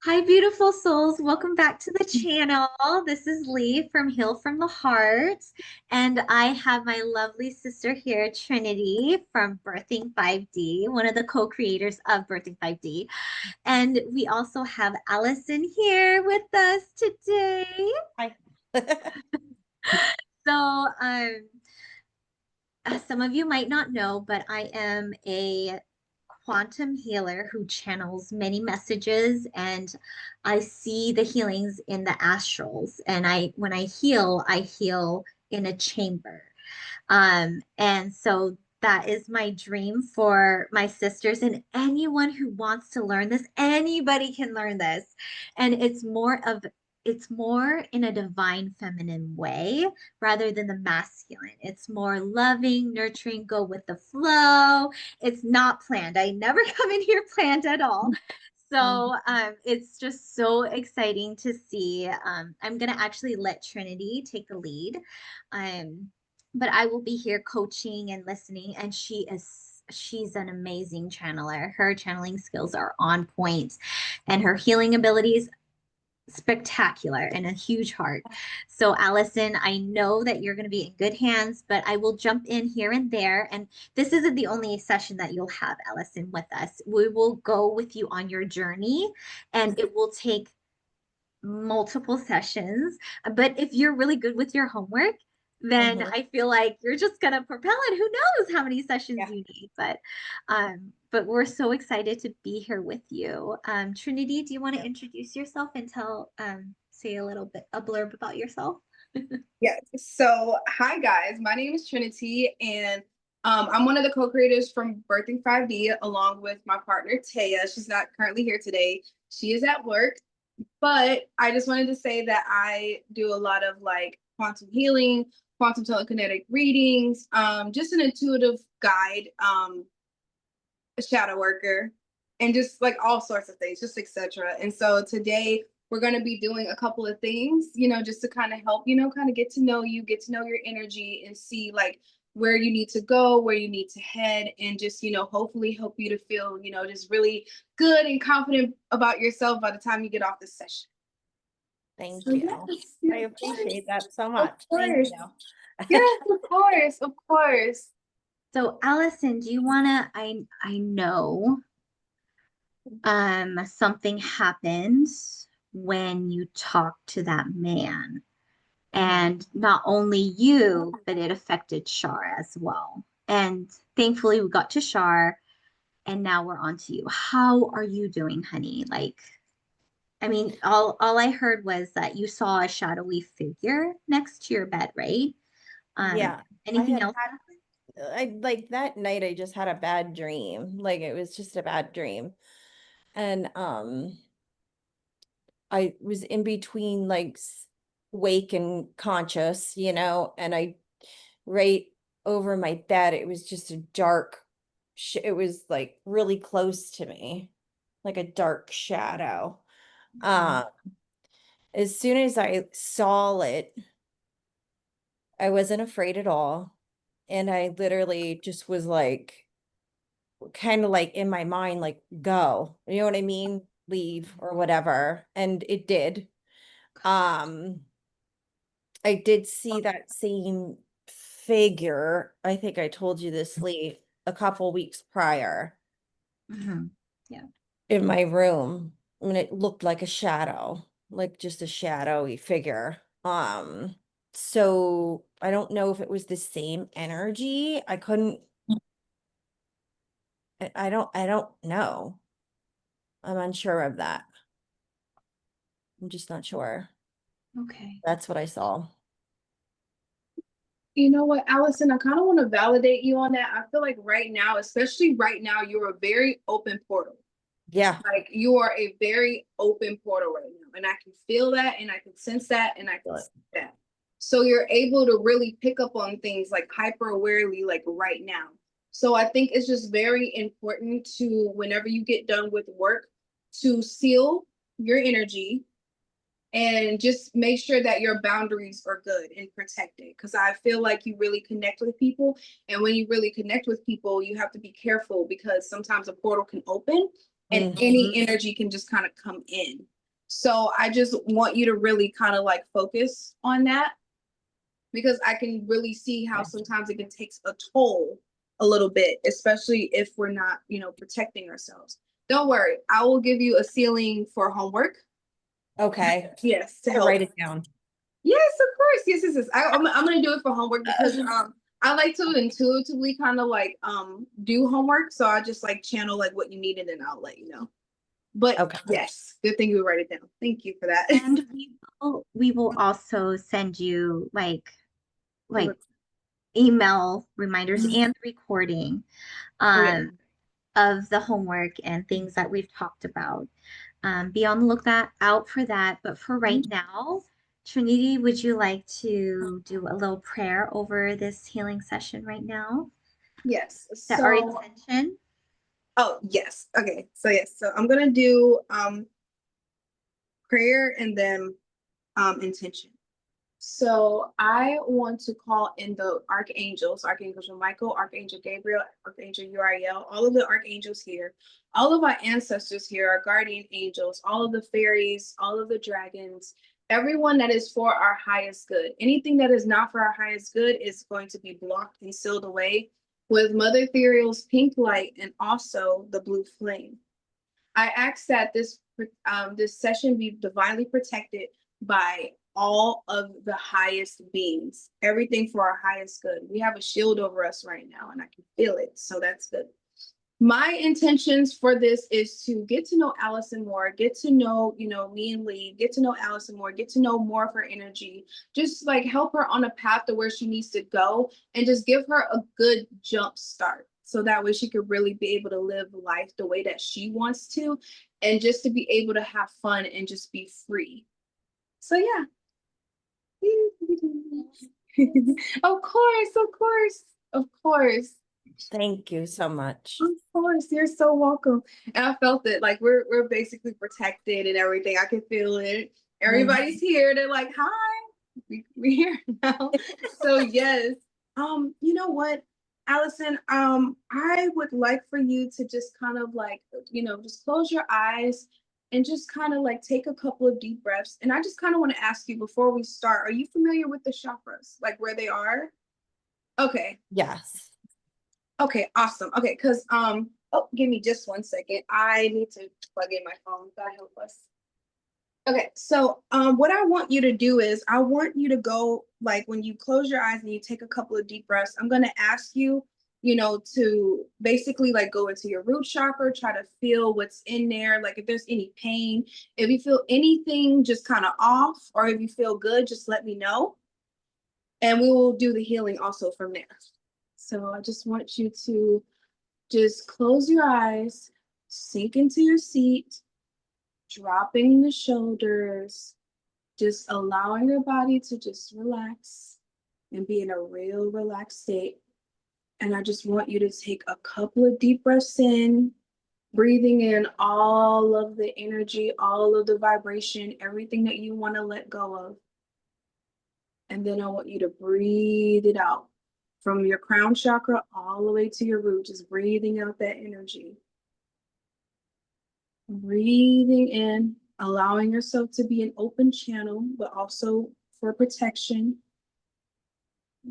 Hi, beautiful souls. Welcome back to the channel. This is Lee from Heal from the Heart. And I have my lovely sister here, Trinity from Birthing 5D, one of the co-creators of Birthing 5D. And we also have Allison here with us today. Hi. So, some of you might not know, but I am a quantum healer who channels many messages, and I see the healings in the astrals. And when I heal in a chamber. And so that is my dream for my sisters and anyone who wants to learn this. Anybody can learn this. And it's more in a divine feminine way rather than the masculine. It's more loving, nurturing, go with the flow. It's not planned. I never come in here planned at all. Mhm. So it's just so exciting to see. I'm going to actually let Trinity take the lead. Um, but I will be here coaching and listening. And she's an amazing channeler. Her channeling skills are on point, and her healing abilities spectacular and a huge heart. So, Allison, I know that you're going to be in good hands, but I will jump in here and there. And this isn't the only session that you'll have, Allison, with us. We will go with you on your journey, and it will take multiple sessions. But if you're really good with your homework, then Mhm. I feel like you're just gonna propel it. Who knows how many sessions Yeah. you need? But we're so excited to be here with you. Trinity, do you want to introduce yourself and say a little bit, a blurb about yourself? Yes. So, hi guys. My name is Trinity, and I'm one of the co-creators from Birthing 5D, along with my partner Taya. She's not currently here today. She is at work, but I just wanted to say that I do a lot of like quantum healing, quantum telekinetic readings, just an intuitive guide, a shadow worker, and just like all sorts of things, just etc. And so today we're going to be doing a couple of things, just to kind of help, kind of get to know you, get to know your energy, and see like where you need to go, where you need to head, and just, hopefully help you to feel, just really good and confident about yourself by the time you get off this session. Thank So you. yes, I yeah, of appreciate course. that so Of much. Thank course. you. Yes, of course, of course. So, Allison, do you wanna? I know something happened when you talked to that man. Mhm. And not only you, but it affected Shar as well. And thankfully, we got to Shar, and now we're on to you. How are you doing, honey? Like, I mean, all I heard was that you saw a shadowy figure next to your bed, right? Um, Yeah. I anything had else had happen? I like that night I just had a bad dream. Like it was just a bad dream. And I was in between like wake and conscious, and I right over my bed it was just a dark it was like really close to me, like a dark shadow. Mhm. Um as soon as I saw it, I wasn't afraid at all. And I literally just was like, kind of like in my mind, like, go, you know what I mean? Leave or whatever. And it did. Um, I did see that same figure. I think I told you this, Lee, a couple weeks prior Mhm. Yeah. in my room. I mean, it looked like a shadow, like just a shadowy figure. So I don't know if it was the same energy. I couldn't, I don't know. I'm unsure of that. I'm just not sure. Okay. That's what I saw. You know what, Allison, I kind of want to validate you on that. I feel like right now, especially right now, you're a very open portal. Yeah. Like you are a very open portal right now. And I can feel that and I can sense that and I can see that. So you're able to really pick up on things like hyper awarely, like right now. So I think it's just very important to, whenever you get done with work, to seal your energy and just make sure that your boundaries are good and protected, because I feel like you really connect with people, and when you really connect with people you have to be careful because sometimes a portal can open and any Mhm. energy can just kind of come in. So I just want you to really kind of like focus on that, because I can really see how sometimes it can take a toll a little bit, especially if we're not, protecting ourselves. Don't worry, I will give you a ceiling for homework. Okay. Yes, to I'll help. write it down. Yes, of course. Yes, yes, yes. I'm gonna do it for homework because I like to intuitively kind of like do homework. So I just like channel like what you need and then I'll let you know. But Okay. yes, good thing you write it down. Thank you for that. And we will also send you like email reminders and recording Okay. of the homework and things that we've talked about. Be on the lookout out for that. But for right now, Trinity, would you like to do a little prayer over this healing session right now? Yes. Set our So, intention. oh yes. Okay. So yes. So I'm gonna do prayer and then intention. So I want to call in the archangels, Archangel Michael, Archangel Gabriel, Archangel Uriel, all of the archangels here, all of our ancestors here, our guardian angels, all of the fairies, all of the dragons, everyone that is for our highest good. Anything that is not for our highest good is going to be blocked and sealed away with Mother Ethereal's pink light and also the blue flame. I ask that this session be divinely protected by all of the highest beings, everything for our highest good. We have a shield over us right now, and I can feel it, so that's good. My intentions for this is to get to know Allison more, get to know, me and Lee, get to know Allison more, get to know more of her energy, just like help her on a path to where she needs to go and just give her a good jump start. So that way she could really be able to live life the way that she wants to, and just to be able to have fun and just be free. So yeah. Of course, of course, of course. Thank you so much. Of course, you're so welcome. And I felt it, like we're basically protected and everything. I can feel it. Everybody's here. They're like, "Hi, we're here now." So yes. You know what, Allison? I would like for you to just kind of like, just close your eyes and just kind of like take a couple of deep breaths. And I just kind of want to ask you before we start, are you familiar with the chakras, like where they are? Okay. Yes. Okay, awesome. Okay, because oh, give me just 1 second. I need to plug in my phone. God help us. Okay, so what I want you to do is I want you to go, like, when you close your eyes and you take a couple of deep breaths, I'm gonna ask you, to basically like go into your root chakra, try to feel what's in there, like if there's any pain, if you feel anything just kind of off, or if you feel good, just let me know. And we will do the healing also from there. So I just want you to just close your eyes, sink into your seat, dropping the shoulders, just allowing your body to just relax and be in a real relaxed state. And I just want you to take a couple of deep breaths in, breathing in all of the energy, all of the vibration, everything that you want to let go of. And then I want you to breathe it out from your crown chakra all the way to your root, just breathing out that energy. Breathing in, allowing yourself to be an open channel, but also for protection.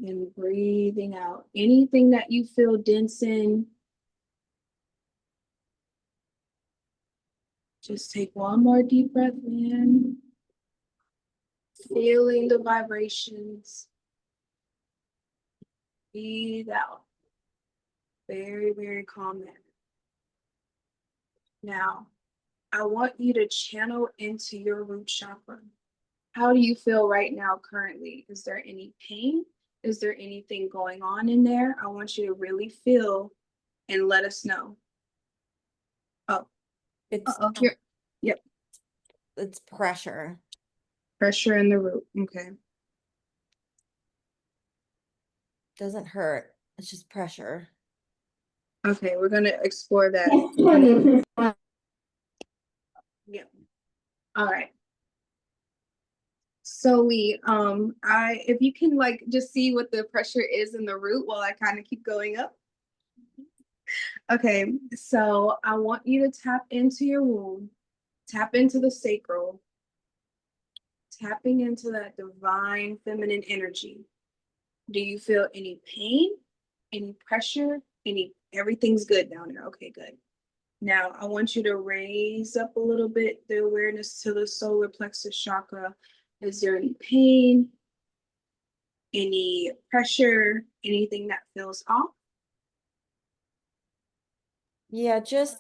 And breathing out anything that you feel dense in. Just take one more deep breath in, feeling the vibrations. Breathe out. Very, very calm manner. Now, I want you to channel into your root chakra. How do you feel right now currently? Is there any pain? Is there anything going on in there? I want you to really feel and let us know. Oh, It's here. Yep. it's pressure. Pressure in the root. Okay. Doesn't hurt. It's just pressure. Okay, we're gonna explore that. Yeah. All right. So Lee, if you can like just see what the pressure is in the root while I kind of keep going up. Okay, so I want you to tap into your womb, tap into the sacral, tapping into that divine feminine energy. Do you feel any pain, any pressure, everything's good down there? Okay, good. Now I want you to raise up a little bit the awareness to the solar plexus chakra. Is there any pain, any pressure, anything that feels off? Yeah, just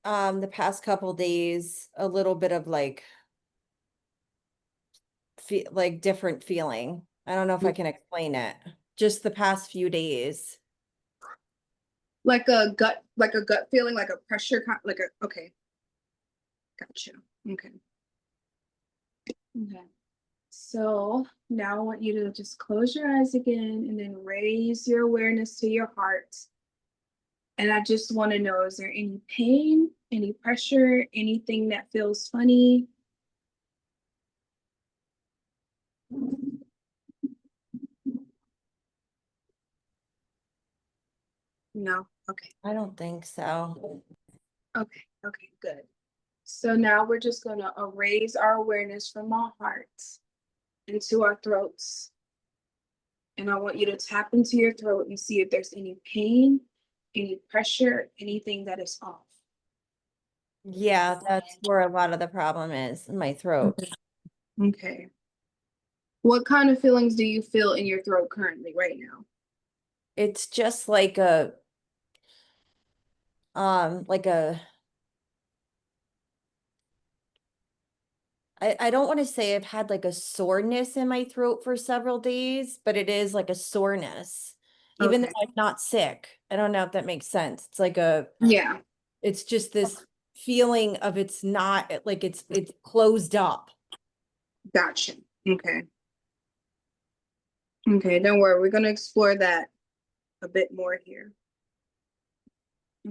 the past couple days, a little bit of like like different feeling. I don't know if I can explain it. Just the past few days. Like a gut feeling, like a pressure, like a, okay, gotcha. Okay. Okay. So now I want you to just close your eyes again and then raise your awareness to your heart. And I just want to know, is there any pain, any pressure, anything that feels funny? No? Okay. I don't think so. Okay. Okay, good. So now we're just going to erase our awareness from our hearts into our throats. And I want you to tap into your throat and see if there's any pain, any pressure, anything that is off. Yeah, that's where a lot of the problem is in my throat. Okay. What kind of feelings do you feel in your throat currently right now? It's just like a like a I don't want to say I've had like a soreness in my throat for several days, but it is like a soreness, even though Okay. I'm not sick. I don't know if that makes sense. It's like Yeah, it's just this feeling of it's not like it's closed up. gotcha. Okay. Okay, don't worry. We're going to explore that a bit more here.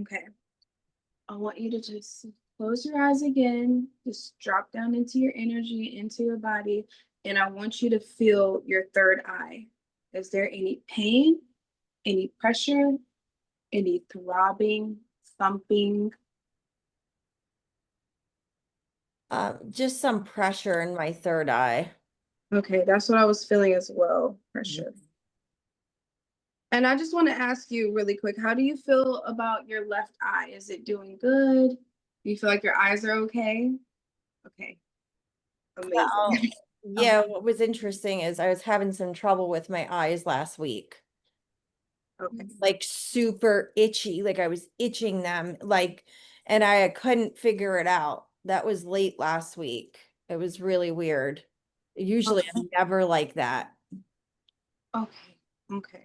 Okay. I want you to just close your eyes again, just drop down into your energy, into your body, and I want you to feel your third eye. Is there any pain, any pressure, any throbbing, thumping? Just some pressure in my third eye. Okay, that's what I was feeling as well, pressure. And I just want to ask you really quick, how do you feel about your left eye? Is it doing good? Do you feel like your eyes are okay? Okay, amazing. Oh, yeah, what was interesting is I was having some trouble with my eyes last week. Okay. Like super itchy, like I was itching them, like, and I couldn't figure it out. That was late last week. It was really weird. Usually Okay. I'm never like that. Okay. Okay.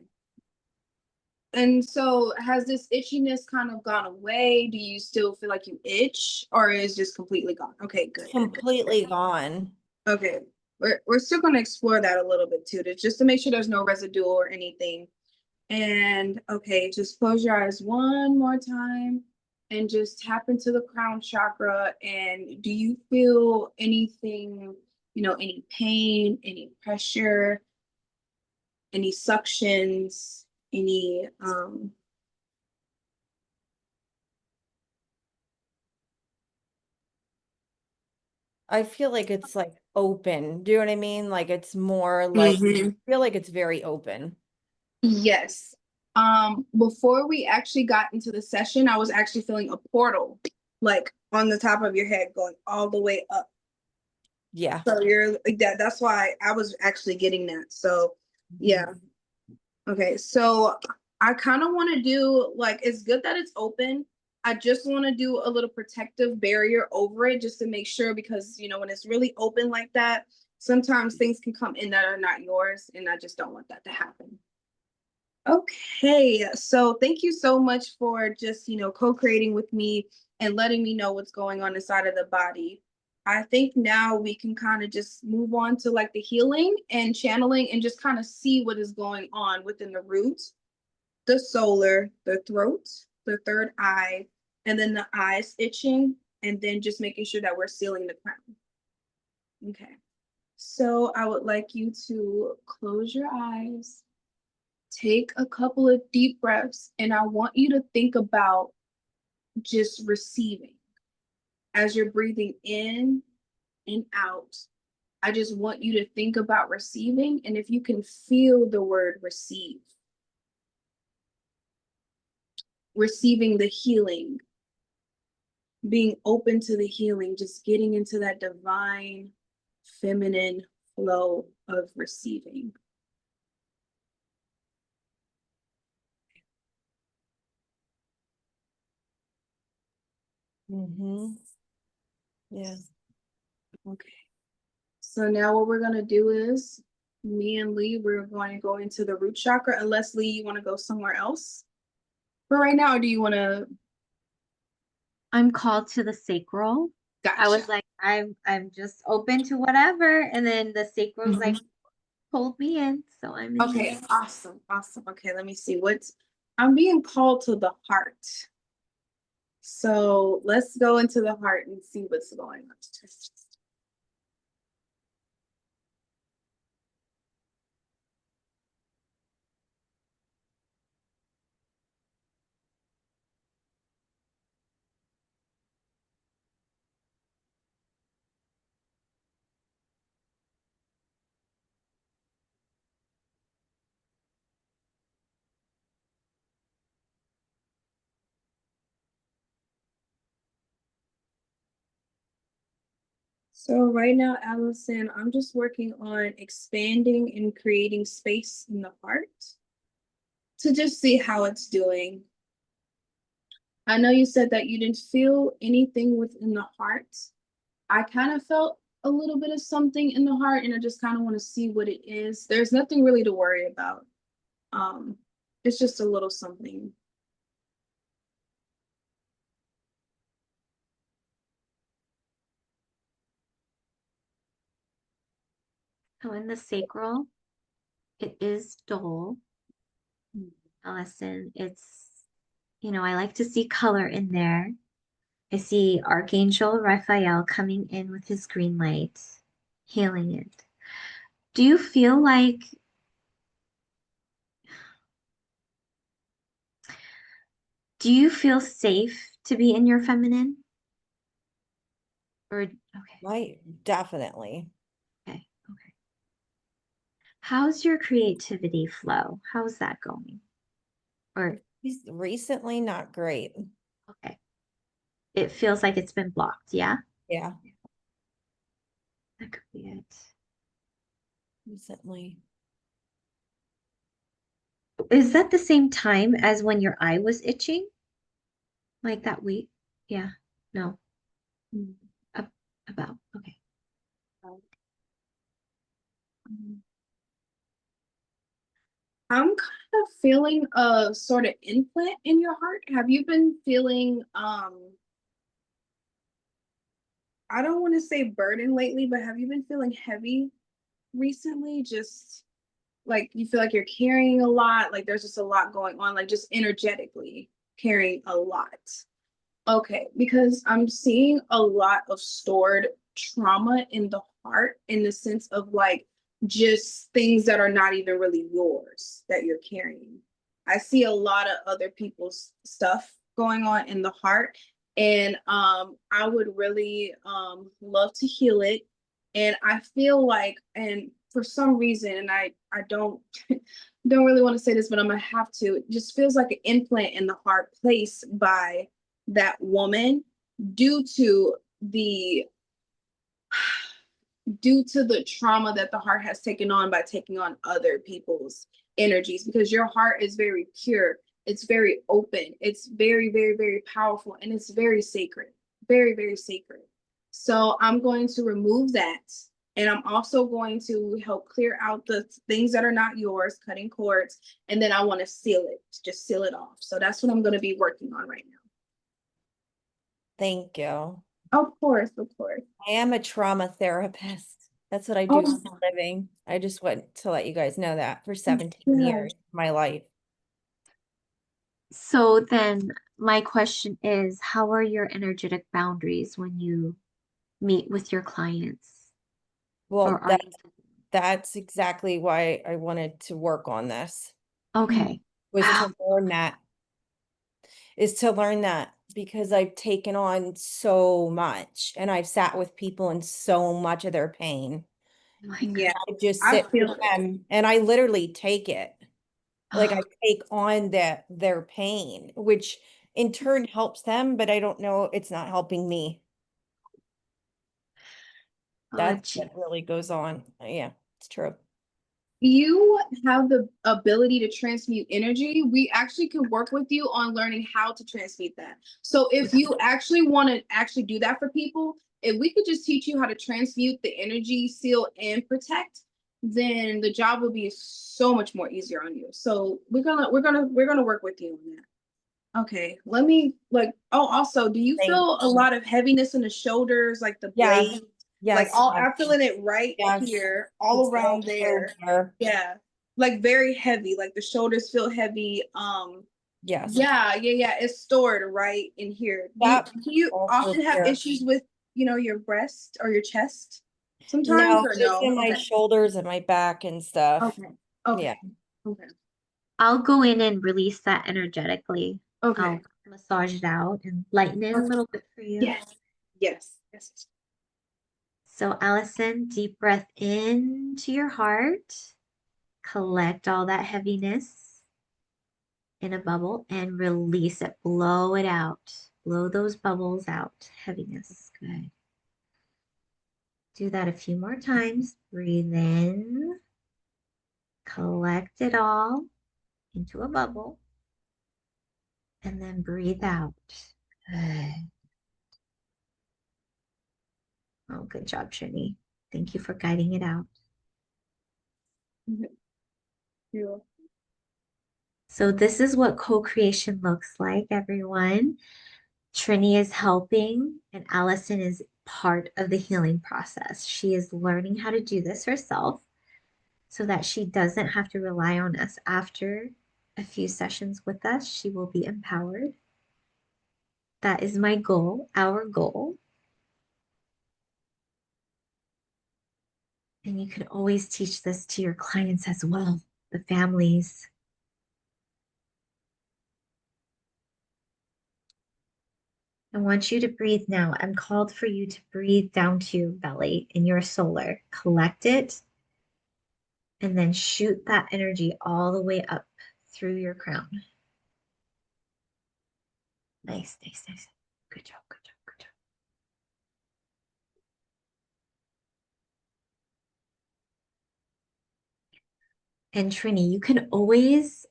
And so has this itchiness kind of gone away? Do you still feel like you itch or is just completely gone? Okay, good, good, good. Completely gone. Okay. We're still going to explore that a little bit too, to just to make sure there's no residue or anything. And okay, just close your eyes one more time and just tap into the crown chakra. And do you feel anything, any pain, any pressure, any suctions, any I feel like it's like open. Do you know what I mean? Like it's more like Mhm. I feel like it's very open. Yes. Before we actually got into the session, I was actually feeling a portal like on the top of your head going all the way up. Yeah. So you're like that's why I was actually getting that. So yeah. Mhm. Okay. So I kind of want to do like it's good that it's open. I just want to do a little protective barrier over it just to make sure because when it's really open like that, sometimes things can come in that are not yours, and I just don't want that to happen. Okay, so thank you so much for just, co-creating with me and letting me know what's going on inside of the body. I think now we can kind of just move on to like the healing and channeling and just kind of see what is going on within the roots, the solar, the throat, the third eye, and then the eyes itching, and then just making sure that we're sealing the crown. Okay, so I would like you to close your eyes. Take a couple of deep breaths, and I want you to think about just receiving as you're breathing in and out. I just want you to think about receiving, and if you can feel the word receive, receiving the healing, being open to the healing, just getting into that divine feminine flow of receiving. Mm-hmm. Yeah. Okay. So now what we're going to do is me and Lee, we're going to go into the root chakra, unless Lee, you want to go somewhere else for right now, or do you want to? I'm called to the sacral. I was Gotcha. like, I'm just open to whatever. And then the sacral's like pulled me in. So I'm in Okay, there. awesome, awesome. Okay, let me see what's, I'm being called to the heart. So let's go into the heart and see what's going on. So right now, Allison, I'm just working on expanding and creating space in the heart to just see how it's doing. I know you said that you didn't feel anything within the heart. I kind of felt a little bit of something in the heart, and I just kind of want to see what it is. There's nothing really to worry about. Um, it's just a little something. So in the sacral, it is dull. Listen, I like to see color in there. I see Archangel Raphael coming in with his green light, healing it. Do you feel like Do you feel safe to be in your feminine? Or okay, Right. Definitely. okay, okay. How's your creativity flow? How's that going? Or He's recently not great. okay. It feels like it's been blocked, yeah? Yeah. That could be it. Recently. Is that the same time as when your eye was itching? Like that week? Yeah. No. Mm. Ab- about. Okay. Um, I'm kind of feeling a sort of implant in your heart. Have you been feeling I don't want to say burden lately, but have you been feeling heavy recently? Just like you feel like you're carrying a lot, like there's just a lot going on, like just energetically carrying a lot. Okay, because I'm seeing a lot of stored trauma in the heart in the sense of like just things that are not even really yours that you're carrying. I see a lot of other people's stuff going on in the heart, and I would really love to heal it. And I feel like, and for some reason, and I don't don't really want to say this, but I'm gonna have to. It just feels like an implant in the heart placed by that woman due to the due to the trauma that the heart has taken on by taking on other people's energies, because your heart is very pure, it's very open, it's very very very powerful, and it's very sacred, very very sacred. So I'm going to remove that, and I'm also going to help clear out the things that are not yours, cutting cords, and then I want to seal it, just seal it off. So that's what I'm going to be working on right Thank you. now. Of course, of course. I am a trauma therapist. That's what I do for Oh, a living. I just want to let you guys know that for 17 yeah. years of my life. So then my question is, how are your energetic boundaries when you meet with your clients? Or Well, are you that's exactly why I wanted to work on this, okay? was Wow. to learn that, is to learn that because I've taken on so much and I've sat with people in so much of their pain. my Yeah, I just I sit with feel it. them and I literally take it. Like I God. take on their pain, which in turn helps them, but I don't know, it's not helping me. Oh, That's gee. what really goes on. Yeah, it's true. You have the ability to transmute energy. We actually can work with you on learning how to transmute that. So if you actually want to actually do that for people, if we could just teach you how to transmute the energy, seal, and protect, then the job will be so much more easier on you. So we're gonna work with you on that. Okay, let me like, oh, also, do you Thank feel a you. lot of heaviness in the shoulders, like the Yes, blade? Like yes, all, yes, I'm feeling it right yes. here, all It's around also there. there. Yeah. Like very heavy, like the shoulders feel heavy. Yes. Yeah. It's stored right in here. That Do you also often have here. issues with, your breast or your chest sometimes No, or just no? in my Okay. shoulders and my back and stuff. Okay. Yeah. Okay. Okay. I'll go in and release that energetically. Okay. I'll massage it out and lighten it a Okay. little bit for you. Yes. Yes. Yes. So, Allison, deep breath into your heart, collect all that heaviness in a bubble and release it. Blow it out. Blow those bubbles out. Heaviness. Good. Do that a few more times. Breathe in, collect it all into a bubble, and then breathe out. Good. Oh, good job, Trini. Thank you for guiding it out. Yeah. So, this is what co creation looks like, everyone. Trini is helping, and Allison is part of the healing process. She is learning how to do this herself so that she doesn't have to rely on us. After a few sessions with us, she will be empowered. That is my goal, our goal. And you can always teach this to your clients as well, the families. I want you to breathe now. I'm called for you to breathe down to your belly in your solar. Collect it and then shoot that energy all the way up through your crown. Nice, nice, nice. Good job, good job, good job. And Trini, you can always,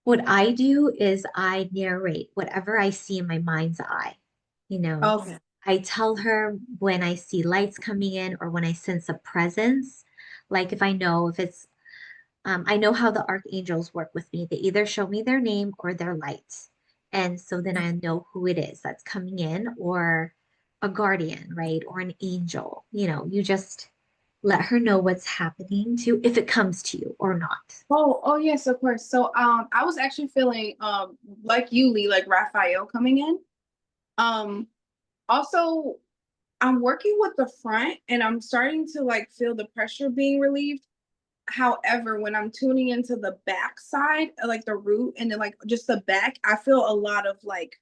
what I do is I narrate whatever I see in my mind's eye. You know, Okay. I tell her when I see lights coming in or when I sense a presence. Like if I know if it's I know how the archangels work with me. They either show me their name or their light. And so then I know who it is that's coming in, or a guardian, right? Or an angel. You just let her know what's happening to if it comes to you or not. Oh, yes, of course. So, I was actually feeling, like you, Lee, like Raphael coming in. Um, Also, I'm working with the front and I'm starting to like feel the pressure being relieved. However, when I'm tuning into the back side, like the root and then like just the back, I feel a lot of like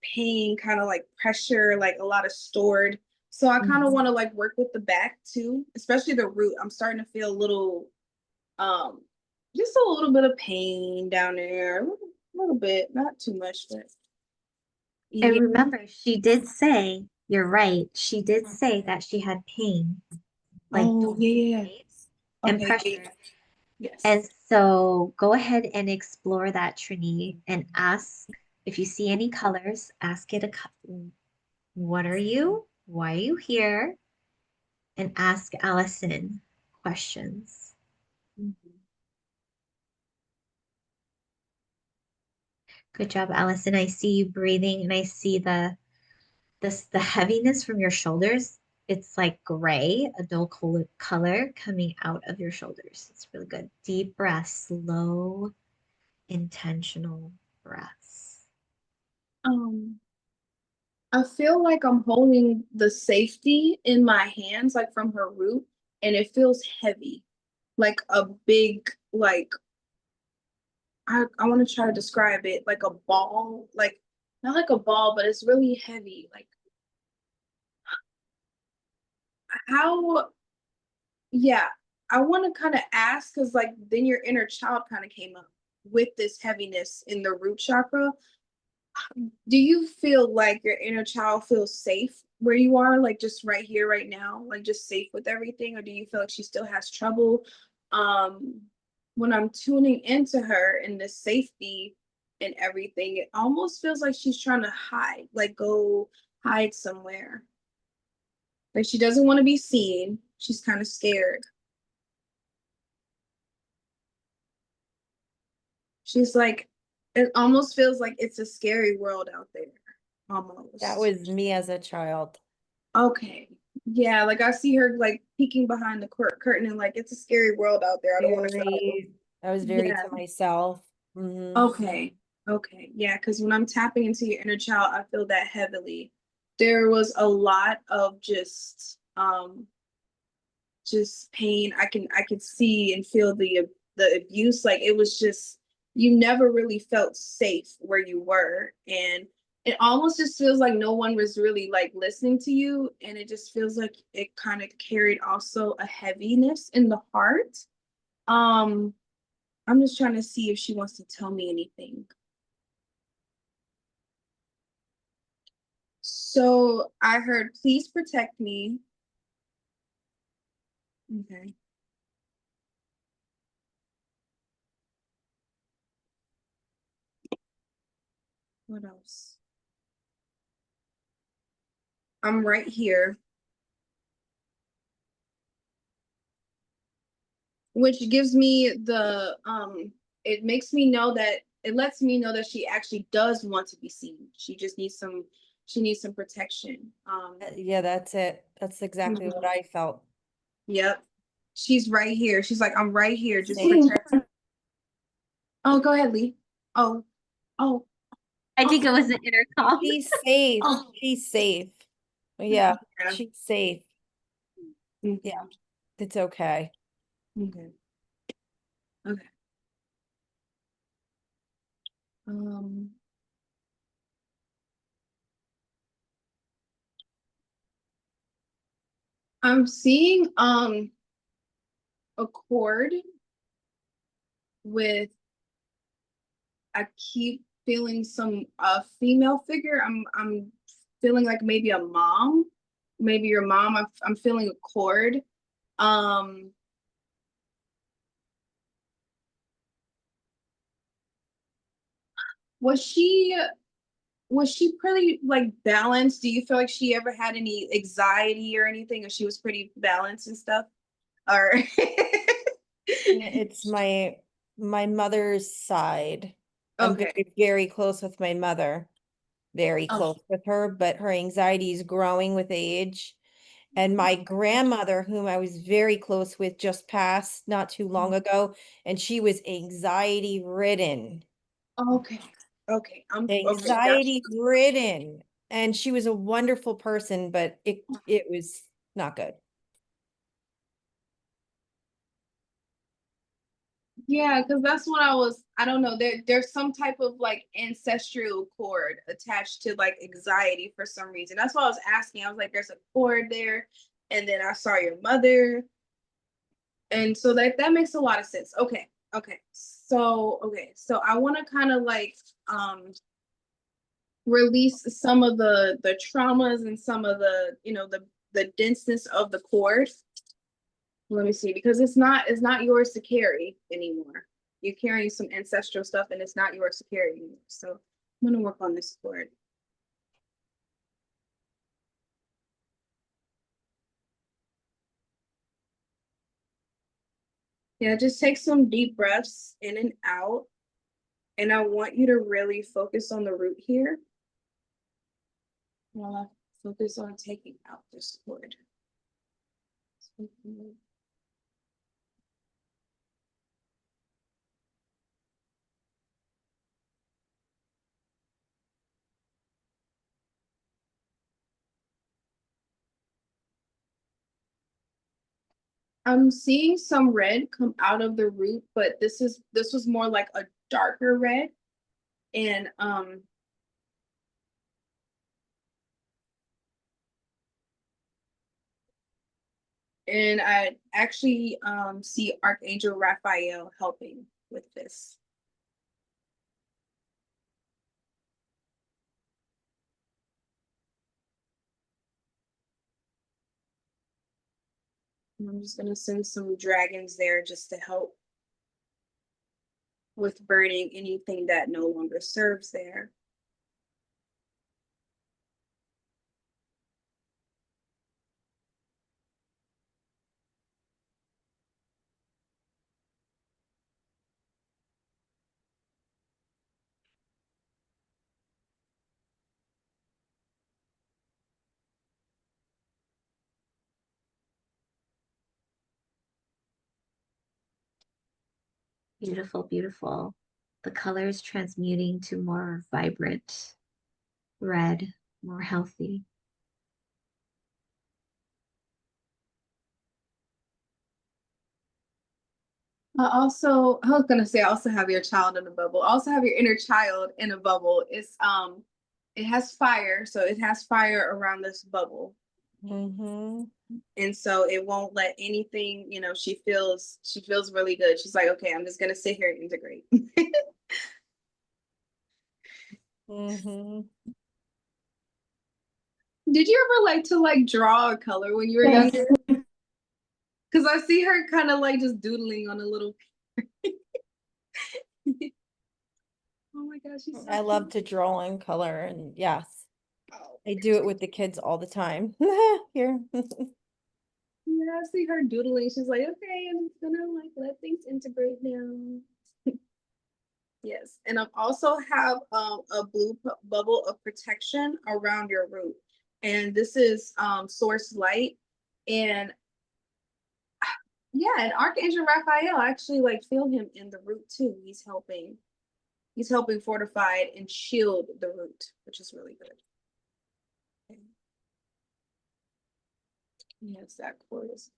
pain, kind of like pressure, like a lot of stored. So I kind of Mhm. want to like work with the back too, especially the root. I'm starting to feel a little um just a little bit of pain down there. A little bit, not too much, but And yeah. remember, she did say, you're right, she did say that she had pain, like Oh, yeah. right? And Okay. pressure. Yes. And so go ahead and explore that, Trini, and ask if you see any colors, ask it what are you? Why are you here? And ask Allison questions. Mhm. Good job, Allison. I see you breathing and I see the heaviness from your shoulders. It's like gray, a dull color coming out of your shoulders. It's really good. Deep breaths, slow, intentional breaths. Um, I feel like I'm holding the safety in my hands, like from her root, and it feels heavy, like a big, like I want to try to describe it like a ball, like not like a ball, but it's really heavy. Like how, yeah, I want to kind of ask because, like, then your inner child kind of came up with this heaviness in the root chakra. Do you feel like your inner child feels safe where you are, like just right here, right now, like just safe with everything? Or do you feel like she still has trouble? Um, when I'm tuning into her and the safety and everything, it almost feels like she's trying to hide, like go hide somewhere. Like she doesn't want to be seen. She's kind of scared. She's like, it almost feels like it's a scary world out there, That almost. was me as a child. Okay. Yeah, like I see her like peeking behind the curtain and like it's a scary world out there. I don't want to go. I was very Yeah. to myself. Hmm. Okay. Okay. Yeah, because when I'm tapping into your inner child, I feel that heavily. There was a lot of just pain. I could see and feel the abuse. Like it was just you never really felt safe where you were. And it almost just feels like no one was really like listening to you. And it just feels like it kind of carried also a heaviness in the heart. Um, I'm just trying to see if she wants to tell me anything. So I heard, please protect me. Okay. What else? I'm right here, which gives me the it makes me know that it lets me know that she actually does want to be seen. She just needs some protection. Yeah, that's it. That's exactly what Mhm. I felt. Yep. She's right here. She's like, I'm right here. Just Safe. protect. Oh, go ahead, Lee. Oh, oh, I oh, think it was the intercom. She's safe. oh. She's safe. Yeah, Yeah. she's safe. Yeah, Mhm. it's okay. Okay. Okay. Um, I'm seeing a cord with I keep feeling some female figure. I'm feeling like maybe a mom, maybe your mom. I'm feeling a cord. Um, was she was she pretty like balanced? Do you feel like she ever had any anxiety or anything, or she was pretty balanced and stuff? Or It's my mother's side. I'm okay. very, very close with my mother, very Oh, close with her, but her anxiety is growing with age. And my grandmother, whom I was very close with, just passed not too long ago, and she was anxiety ridden. okay. Okay. I'm okay. Gotcha. Anxiety ridden. And she was a wonderful person, but it was not good. Yeah, because that's what I don't know. There's some type of like ancestral cord attached to like anxiety for some reason. That's why I was asking. I was like, there's a cord there. And then I saw your mother. And so that makes a lot of sense. Okay. Okay. So I want to kind of like release some of the traumas and some of the denseness of the cord. Let me see, because it's not yours to carry anymore. You're carrying some ancestral stuff and it's not yours to carry anymore. So I'm gonna work on this cord. Yeah, just take some deep breaths in and out. And I want you to really focus on the root here while I focus on taking out this cord. I'm seeing some red come out of the root, but this was more like a darker red. And And I actually see Archangel Raphael helping with this. And I'm just gonna send some dragons there just to help with burning anything that no longer serves there. Beautiful, beautiful. The color is transmuting to more vibrant red, more healthy. I was gonna say, I also have your child in a bubble. I also have your inner child in a bubble. It has fire, so it has fire around this bubble. Mm-hmm. And so it won't let anything, she feels really good. She's like, okay, I'm just gonna sit here and integrate. Mm-hmm. Did you ever like to like draw or color when you were younger? Because I see her kind of like just doodling on a little. Oh my gosh, she's so I love cute. to draw and color, and yes, Oh, I do it with the kids all the time. Here. yeah, I see her doodling. She's like, okay, I'm just gonna like let things integrate now. Yes, and I also have a blue bubble of protection around your root, and this is source light, and yeah, and Archangel Raphael actually like feel him in the root too. He's helping fortify it and shield the root, which is really good. Okay. Yes, that cord is.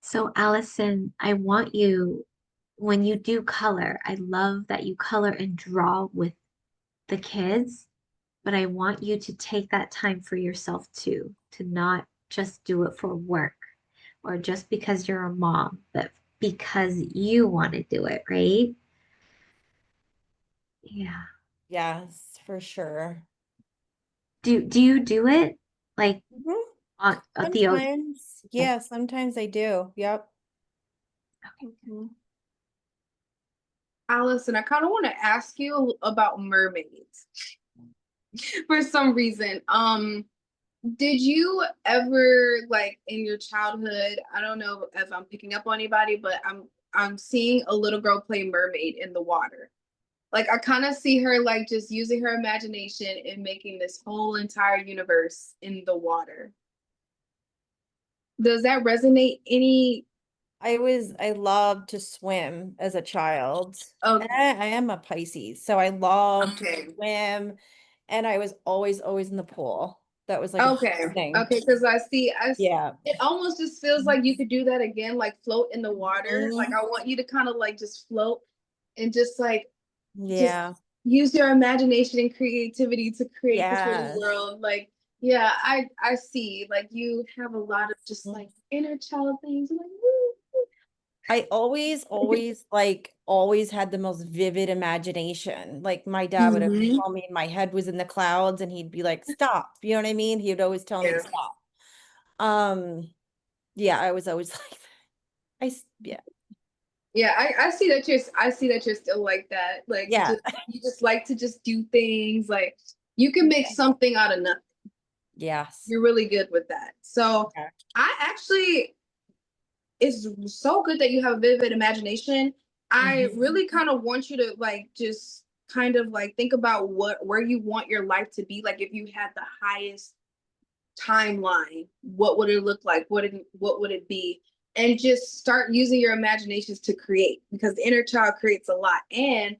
So, Allison, I want you, when you do color, I love that you color and draw with the kids, but I want you to take that time for yourself too, to not just do it for work or just because you're a mom, but because you want to do it, right? Yeah. Yes, for sure. Do you do it like Mhm. on the okay. Sometimes, yeah, sometimes I do. Yep. Mhm. Allison, I kind of want to ask you about mermaids for some reason. Did you ever like in your childhood, I don't know if I'm picking up on anybody, but I'm seeing a little girl play mermaid in the water. Like I kind of see her like just using her imagination and making this whole entire universe in the water. Does that resonate any? I loved to swim as a child. And Okay. I am a Pisces, so I love to Okay. swim, and I was always in the pool. That was like a Okay. huge thing. Okay. Because Yeah. it almost just feels like you could do that again, like float in the water. Like Mhm. I want you to kind of like just float and just Yeah. use your imagination and creativity to create this little Yes. world. Like, yeah, I see. Like you have a lot of just Mm. like inner child things. I'm like, woo. I always had the most vivid imagination. Like my dad would always Mhm. tell me my head was in the clouds, and he'd be like, "Stop." You know what I mean? He would always tell me to Yeah. stop. Um, yeah, I was always like that. Yeah. Yeah, I see that you're still like that. Like Yeah. you just like to just do things. Like you can make something out of nothing. Yes. You're really good with that. So Yeah. I actually it's so good that you have a vivid imagination. I Mhm. really kind of want you to like just kind of like think about where you want your life to be. Like if you had the highest timeline, what would it look like? What would it be? And just start using your imaginations to create because the inner child creates a lot. And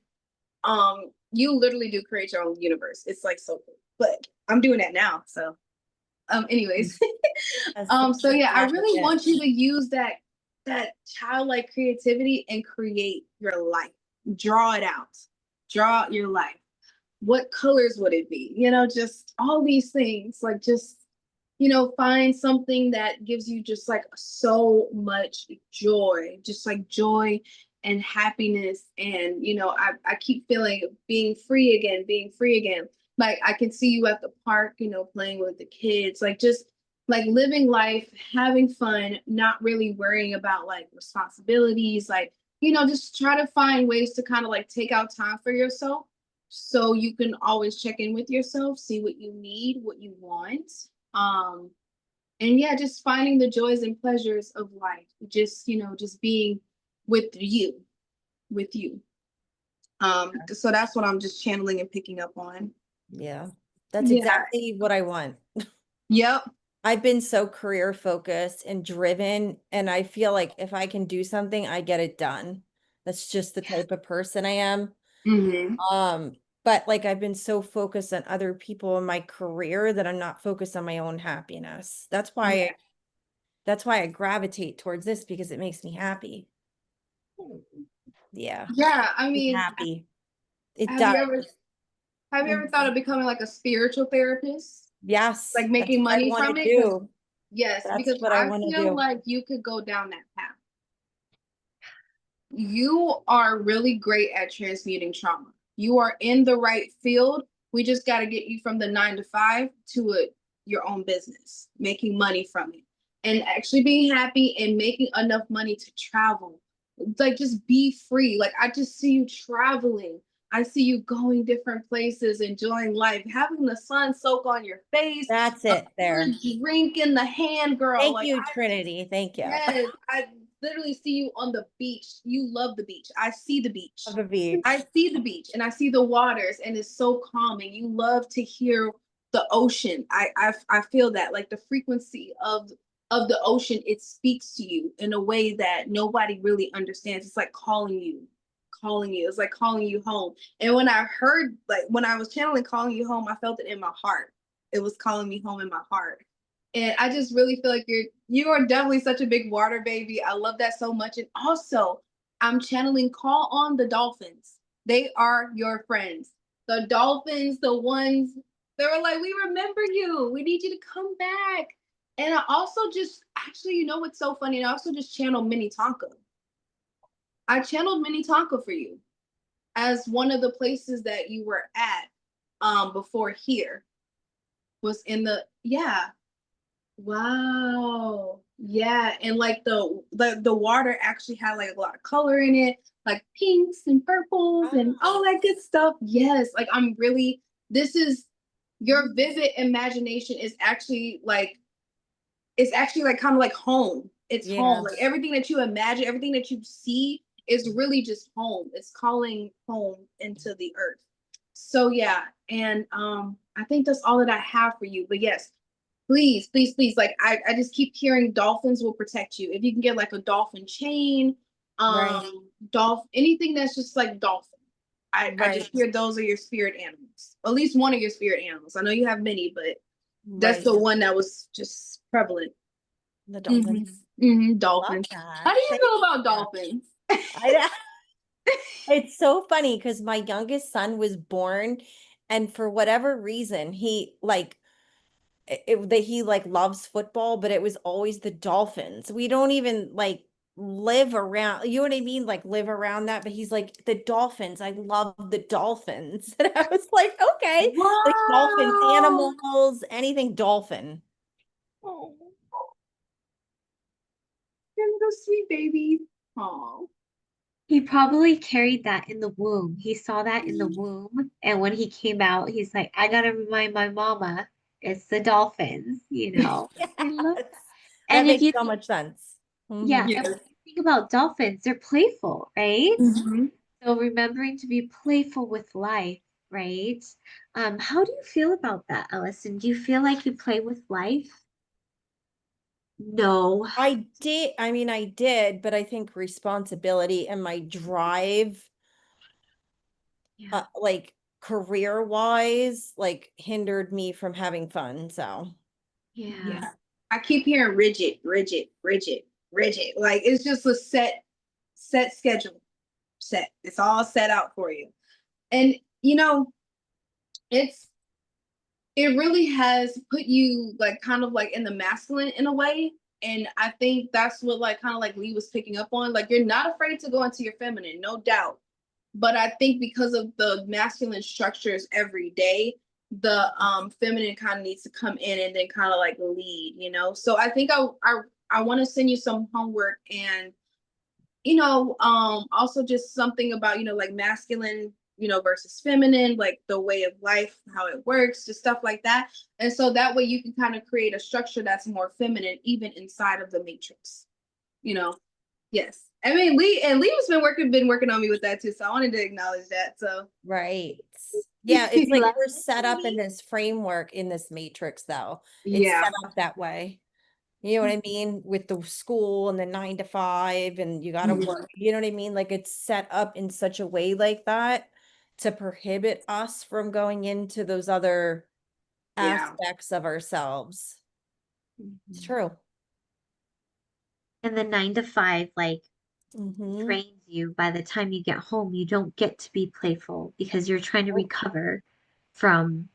you literally do create your own universe. It's like so cool. But I'm doing that now. So anyways. That's the So yeah, I magic really want you is. to use that childlike creativity and create your life. Draw it out. Draw out your life. What colors would it be? You know, just all these things, like just, you know, find something that gives you just like so much joy, just like joy and happiness. And, you know, I keep feeling being free again, being free again. Like I can see you at the park, you know, playing with the kids, like just like living life, having fun, not really worrying about like responsibilities, like, you know, just try to find ways to kind of like take out time for yourself so you can always check in with yourself, see what you need, what you want. Um, and yeah, just finding the joys and pleasures of life. Just, you know, just being with you, with you. So that's what I'm just channeling and picking up on. Yeah. That's Yeah. exactly what I want. Yep. I've been so career focused and driven, and I feel like if I can do something, I get it done. That's just the type of person I am. Mm-hmm. Um, but like I've been so focused on other people in my career that I'm not focused on my own happiness. That's why I gravitate towards this because it makes me happy. Yeah, Yeah. I me mean, happy. It have does. you ever have you ever thought of becoming like a spiritual therapist? Yes, Like that's making what I money want to from it? Because do. yes, That's because what I I want to feel do. like you could go down that path. You are really great at transmuting trauma. You are in the right field. We just got to get you from the 9 to 5 to your own business, making money from it, and actually being happy and making enough money to travel. Like, just be free. Like, I just see you traveling. I see you going different places, enjoying life, having the sun soak on your face, That's a it there. good drink in the hand, girl. Thank Like, you, Trinity. Thank you. yes, I literally see you on the beach. You love the beach. I see the beach. Of the beach. I see the beach and I see the waters and it's so calming. You love to hear the ocean. I feel that like the frequency of the ocean, it speaks to you in a way that nobody really understands. It's like calling you, calling you. It's like calling you home. And when I heard, like when I was channeling calling you home, I felt it in my heart. It was calling me home in my heart. And I just really feel like you are definitely such a big water baby. I love that so much. And also, I'm channeling call on the dolphins. They are your friends. The dolphins, the ones they were like, we remember you. We need you to come back. And I also just actually, you know what's so funny? I also just channeled Minnetonka. I channeled Minnetonka for you as one of the places that you were at before here was in the yeah. Wow. Yeah, and like the water actually had like a lot of color in it, like pinks and purples and all Oh, that good stuff. Yes, like I'm really this is your vivid imagination is actually like it's actually like kind of like home. It's home. yeah, Like everything that you imagine, everything that you see is really just home. It's calling home into the earth. So yeah, and I think that's all that I have for you. But yes, please, please, please. Like I just keep hearing dolphins will protect you. If you can get like a dolphin chain, right, anything that's just like dolphin. I right, just hear those are your spirit animals. At least one of your spirit animals. I know you have many, but that's right. the one that was just prevalent. The Mm-hmm. dolphins. Mm-hmm. Love Dolphins. that. How do you Thank feel about you. dolphins? I It's so funny because my youngest son was born, and for whatever reason, he like that he like loves football, but it was always the Dolphins. We don't even like live around, you know what I mean? Like live around that, but he's like the Dolphins. I love the Dolphins. And I was like, okay, like dolphins, Wow. animals, anything dolphin. Oh, they're little sweet babies. Oh. He probably carried that in the womb. He saw that in the womb. And when he came out, he's like, I gotta remind my mama, it's the dolphins, you know. I love Yes. that. That And if makes you so think, much sense. yeah, Mhm. and Yes. when you think about dolphins, they're playful, right? Mm-hmm. So remembering to be playful with life, right? How do you feel about that, Ellison? Do you feel like you play with life? No. I did, but I think responsibility and my drive, Yeah. like career wise, like hindered me from having fun. So, Yeah. Yeah. I keep hearing rigid, rigid, rigid, rigid. Like it's just a set schedule. Set. It's all set out for you. And you know, it's it really has put you like kind of like in the masculine in a way. And I think that's what like kind of like Lee was picking up on. Like you're not afraid to go into your feminine, no doubt. But I think because of the masculine structures every day, the feminine kind of needs to come in and then kind of like lead, you know. So I think I want to send you some homework and also just something about, like masculine, versus feminine, like the way of life, how it works, just stuff like that. And so that way you can kind of create a structure that's more feminine, even inside of the matrix, you know. Yes. I mean, Lee has been working on me with that too. So I wanted to acknowledge that. So Right. Yeah, it's like Love we're it, set up in Trinity. this framework, in this matrix, though. It's yeah. set up that way. You know what I mean? With the school and the 9 to 5, and you got to Mhm. work. You know what I mean? Like it's set up in such a way like that to prohibit us from going into those other Yeah. aspects of ourselves. It's Mhm. true. And the 9 to 5, like, Mm-hmm. drains you. By the time you get home, you don't get to be playful because you're trying to Oh, recover from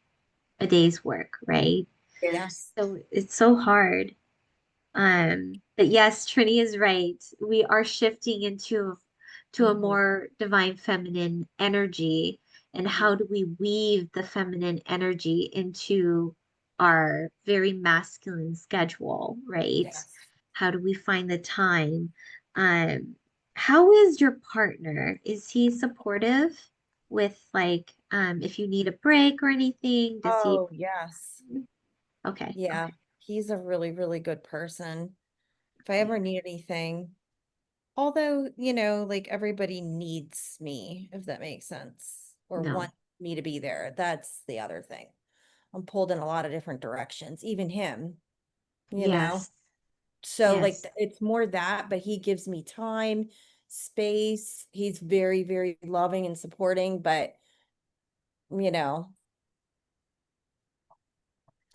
a day's work, right? Yes. yes. So it's so hard. But yes, Trini is right. We are shifting into a Mm-hmm. more divine feminine energy. And how do we weave the feminine energy into our very masculine schedule, right? Yes. How do we find the time? Um, how is your partner? Is he supportive with like if you need a break or anything? Does he? Oh, yes. Okay, Yeah. okay. He's a really, really good person. If I Okay. ever need anything, although, like everybody needs me, if that makes sense, or No. want me to be there. That's the other thing. I'm pulled in a lot of different directions, even him, you know? Yes. So, like, Yes. it's more that, but he gives me time, space. He's very, very loving and supporting, but, you know,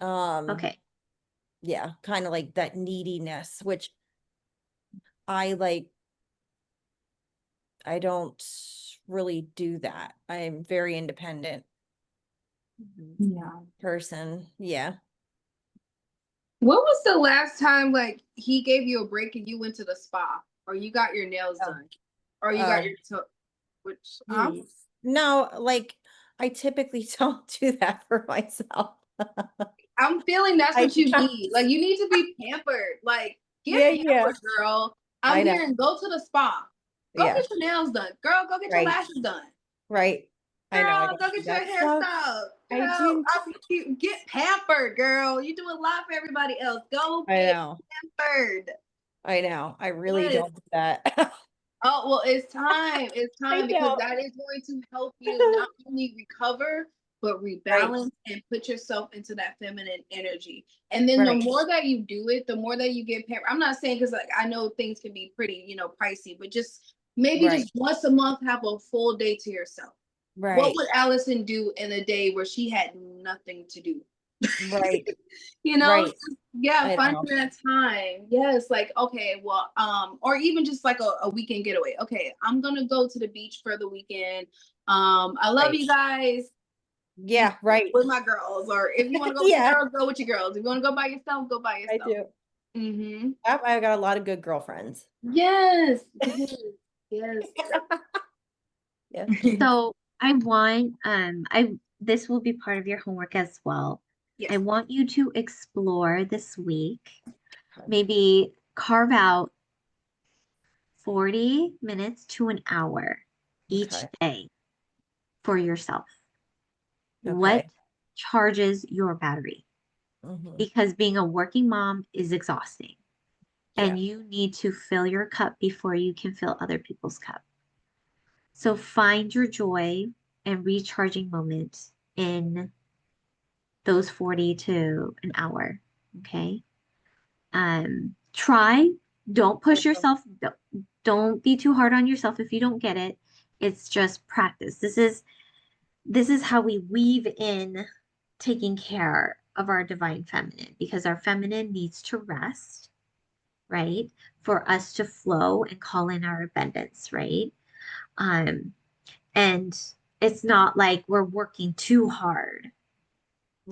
um, Okay. yeah, kind of like that neediness, which I like, I don't really do that. I'm very independent Mhm. Yeah. person. Yeah. What was the last time like he gave you a break and you went to the spa or you got your nails Oh, done or you got oh, your toe which geez. No, like I typically don't do that for myself. I'm feeling that's I what you need. Like just, you need to be pampered. Like get yeah, yeah. pampered, girl. I'm I know. hearing go to the spa. Go Yeah. get your nails done. Girl, go get your Right. lashes done. Right. I know. I Girl, don't go do get your that hair stuff. styled. I Girl, do. get pampered, girl. You do a lot for everybody else. Go I get know. pampered. I know. I really Yes. don't do that. Oh, well, it's time. It's I time because don't. that is going to help you not only recover, but Right. rebalance and put yourself into that feminine energy. And then the Right. more that you do it, the more that you get pampered. I'm not saying because like I know things can be pretty, pricey, but just maybe Right. just once a month have a full day to yourself. What Right. would Allison do in a day where she had nothing to do? Right. you know Right. just, yeah, I finding know. that time. Yes, like okay, well, or even just like a weekend getaway. Okay, I'm gonna go to the beach for the weekend. I love Right. you guys. Yeah. Right. With my girls, or if you want to go with your Yeah. girls, go with your girls. If you want to go by yourself, go by I yourself. do. Mm-hmm. I've got a lot of good girlfriends. Yes, yes, yes. Yeah. So I want I this will be part of your homework as well. I Yes. want you to explore this week, maybe carve out 40 minutes to an hour each Okay. day for yourself. What Okay. charges your battery? Hmm. Because being a working mom is exhausting Yeah. and you need to fill your cup before you can fill other people's cup. So find your joy and recharging moments in those 40 to an hour. Okay. Try, don't I push will. yourself. Don't be too hard on yourself if you don't get it. It's just practice. This is how we weave in taking care of our divine feminine because our feminine needs to rest, right? For us to flow and call in our abundance, right? Um, and it's not like we're working too hard.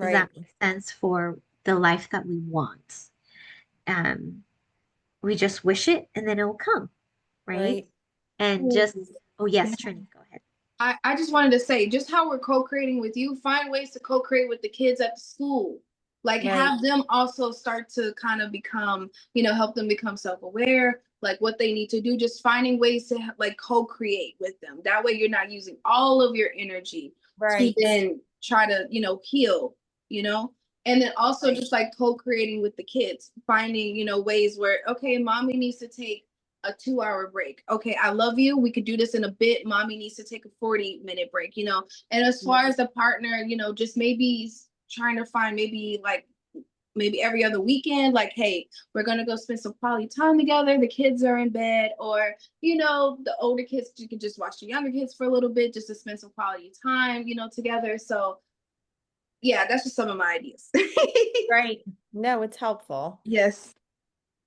Does that Right. make sense for the life that we want? Um, we just wish it and then it will come, right? Right. And just, oh yes, Trini, go ahead. I just wanted to say, just how we're co-creating with you, find ways to co-create with the kids at the school. Like Right. have them also start to kind of become, help them become self-aware, like what they need to do, just finding ways to like co-create with them. That way you're not using all of your energy to Right. then try to, heal, you know? And then also Right. just like co-creating with the kids, finding, ways where, okay, mommy needs to take a 2 hour break. Okay, I love you. We could do this in a bit. Mommy needs to take a 40-minute break, And as far Right. as the partner, just maybe trying to find maybe every other weekend, like, hey, we're gonna go spend some quality time together. The kids are in bed, or the older kids, you can just watch the younger kids for a little bit just to spend some quality time, together. So yeah, that's just some of my ideas. Right. No, it's helpful. Yes.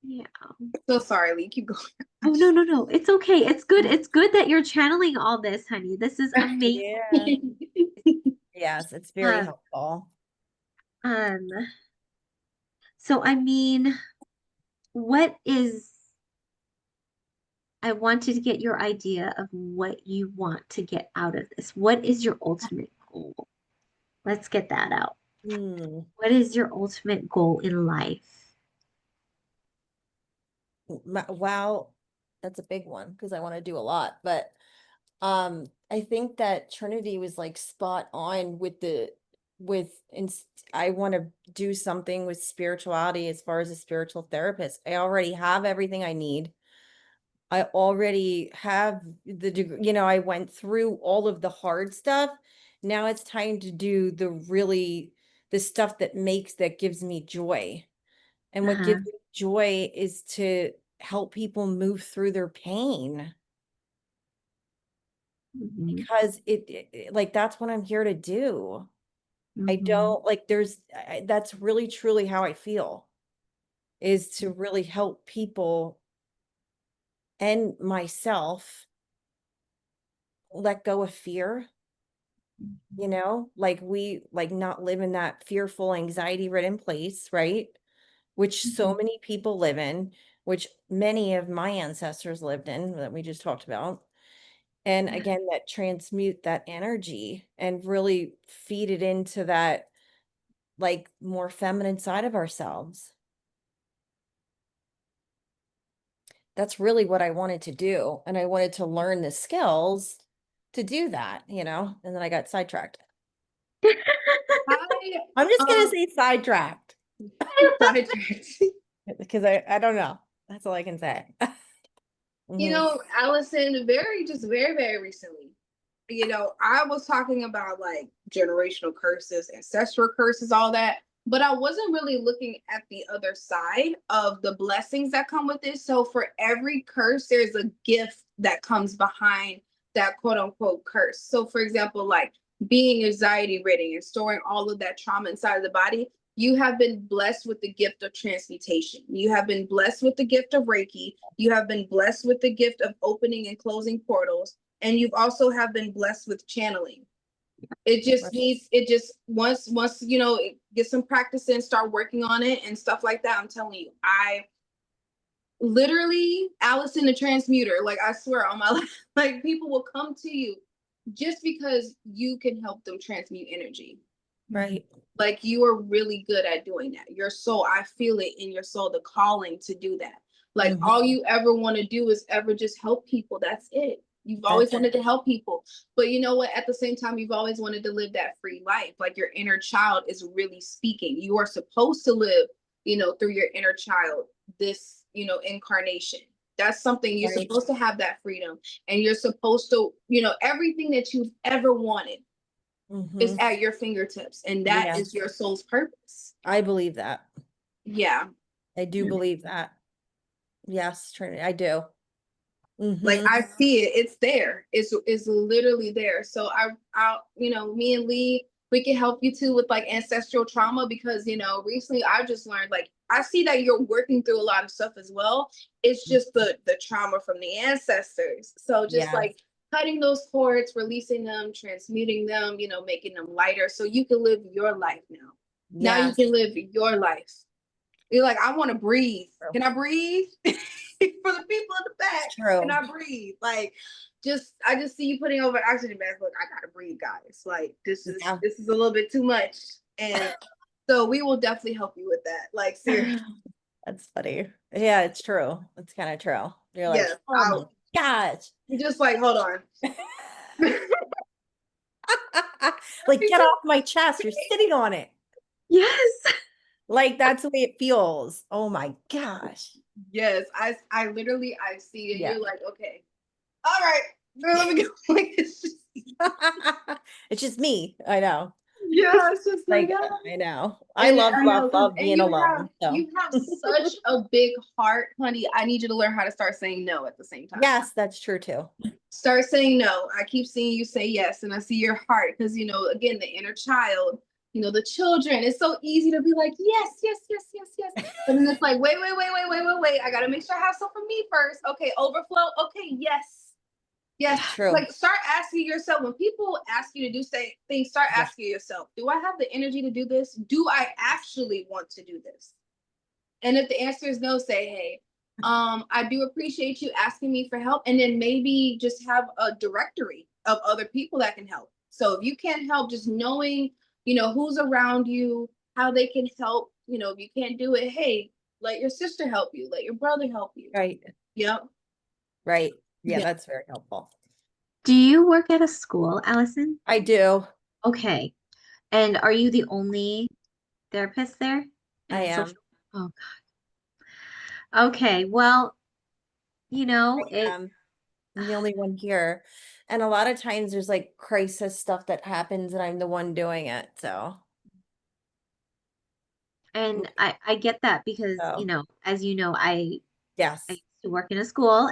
Yeah. So sorry, Lee. Keep Oh, no, no, no. It's okay. It's good. It's good that you're channeling all this, honey. This is amazing. Yeah. Yes, it's very Um, helpful. um, so I mean, what is, I wanted to get your idea of what you want to get out of this. What is your ultimate goal? Let's get that out. Hmm. What is your ultimate goal in life? Wow, that's a big one because I want to do a lot. But I think that Trinity was like spot on with I want to do something with spirituality as far as a spiritual therapist. I already have everything I need. I already have the degree, I went through all of the hard stuff. Now it's time to do the stuff that gives me joy. And what Uh-huh. gives me joy is to help people move through their pain Mhm, because like that's what I'm here to do. I mhm, don't like that's really truly how I feel is to really help people and myself let go of fear, mhm. like we like not live in that fearful anxiety ridden place, right? Which so Mhm. many people live in, which many of my ancestors lived in that we just talked about. And Yeah. again, that transmute that energy and really feed it into that like more feminine side of ourselves. That's really what I wanted to do. And I wanted to learn the skills to do that, and then I got sidetracked. I I'm just going to um say sidetracked sidetracked. because I don't know. That's all I can say. Hmm. Allison, very, very recently, I was talking about like generational curses, ancestral curses, all that, but I wasn't really looking at the other side of the blessings that come with it. So for every curse, there's a gift that comes behind that quote unquote curse. So for example, like being anxiety ridden and storing all of that trauma inside of the body, you have been blessed with the gift of transmutation. You have been blessed with the gift of Reiki. You have been blessed with the gift of opening and closing portals. And you've also have been blessed with channeling. Right. It just once get some practice in, start working on it and stuff like that. I'm telling you, I literally Allison the transmuter, like I swear on my life, like people will come to you just because you can help them transmute energy. Right. Like you are really good at doing that. Your soul, I feel it in your soul, the calling to do that. Like all Hmm. you ever want to do is ever just help people. That's it. You've always That's it. wanted to help people. But you know what? At the same time, you've always wanted to live that free life. Like your inner child is really speaking. You are supposed to live, through your inner child, this, incarnation. That's something you're Right. supposed to have that freedom. And you're supposed to, everything that you've ever wanted is Hmm. at your fingertips, and that is Yes. your soul's purpose. I believe that. Yeah. I do believe that. Yes, Trinity, I do. Like Hmm. I see it, it's there. It's literally there. So me and Lee, we can help you too with like ancestral trauma because recently I just learned like I see that you're working through a lot of stuff as well. It's just the trauma from the ancestors. So just Yes. like cutting those cords, releasing them, transmuting them, making them lighter so you can live your life now. Now you Yes. can live your life. You're like, I want to breathe. True. Can I breathe? For the people in the back, It's true. can I breathe? Like, I just see you putting over an oxygen mask. Look, I gotta breathe, guys. Like, this is Yeah. this is a little bit too much. And so we will definitely help you with that. Like, seriously. That's funny. Yeah, it's true. It's kind of true. You're like, Yes. oh my gosh. You're just like, hold on. Like, get off my chest. You're sitting on it. Yes. Like, that's the way it feels. Oh my gosh. Yes, I literally I see it. Yeah. You're like, okay, all right, let me go. Like, It's just me. I know. yeah, it's just like, Like, ah. I know. I And love, I love, know, love and being alone. So, you have such a big heart, honey. I need you to learn how to start saying no at the same time. yes, that's true too. Start saying no. I keep seeing you say yes, and I see your heart because again, the inner child, the children. It's so easy to be like, yes, yes, yes, yes, yes. And then it's like, wait, wait, wait, wait, wait, wait, wait. I gotta make sure I have some for me first. Okay, overflow. Okay, yes. Yes. True. Like, start asking yourself when people ask you to do things, start Yeah. asking yourself, do I have the energy to do this? Do I actually want to do this? And if the answer is no, say, hey, I do appreciate you asking me for help. And then maybe just have a directory of other people that can help. So if you can't help, just knowing, who's around you, how they can help. If you can't do it, hey, let your sister help you, let your brother help you. Right. Yep. Right. Yeah, Yeah. that's very helpful. Do you work at a school, Allison? I do. Okay. And are you the only therapist there? I And am. social? Oh, God. Okay. Well, I it am. I'm the only one here. And a lot of times there's like crisis stuff that happens and I'm the one doing it. So, and I get that because, so as you know, I yes. used to work in a school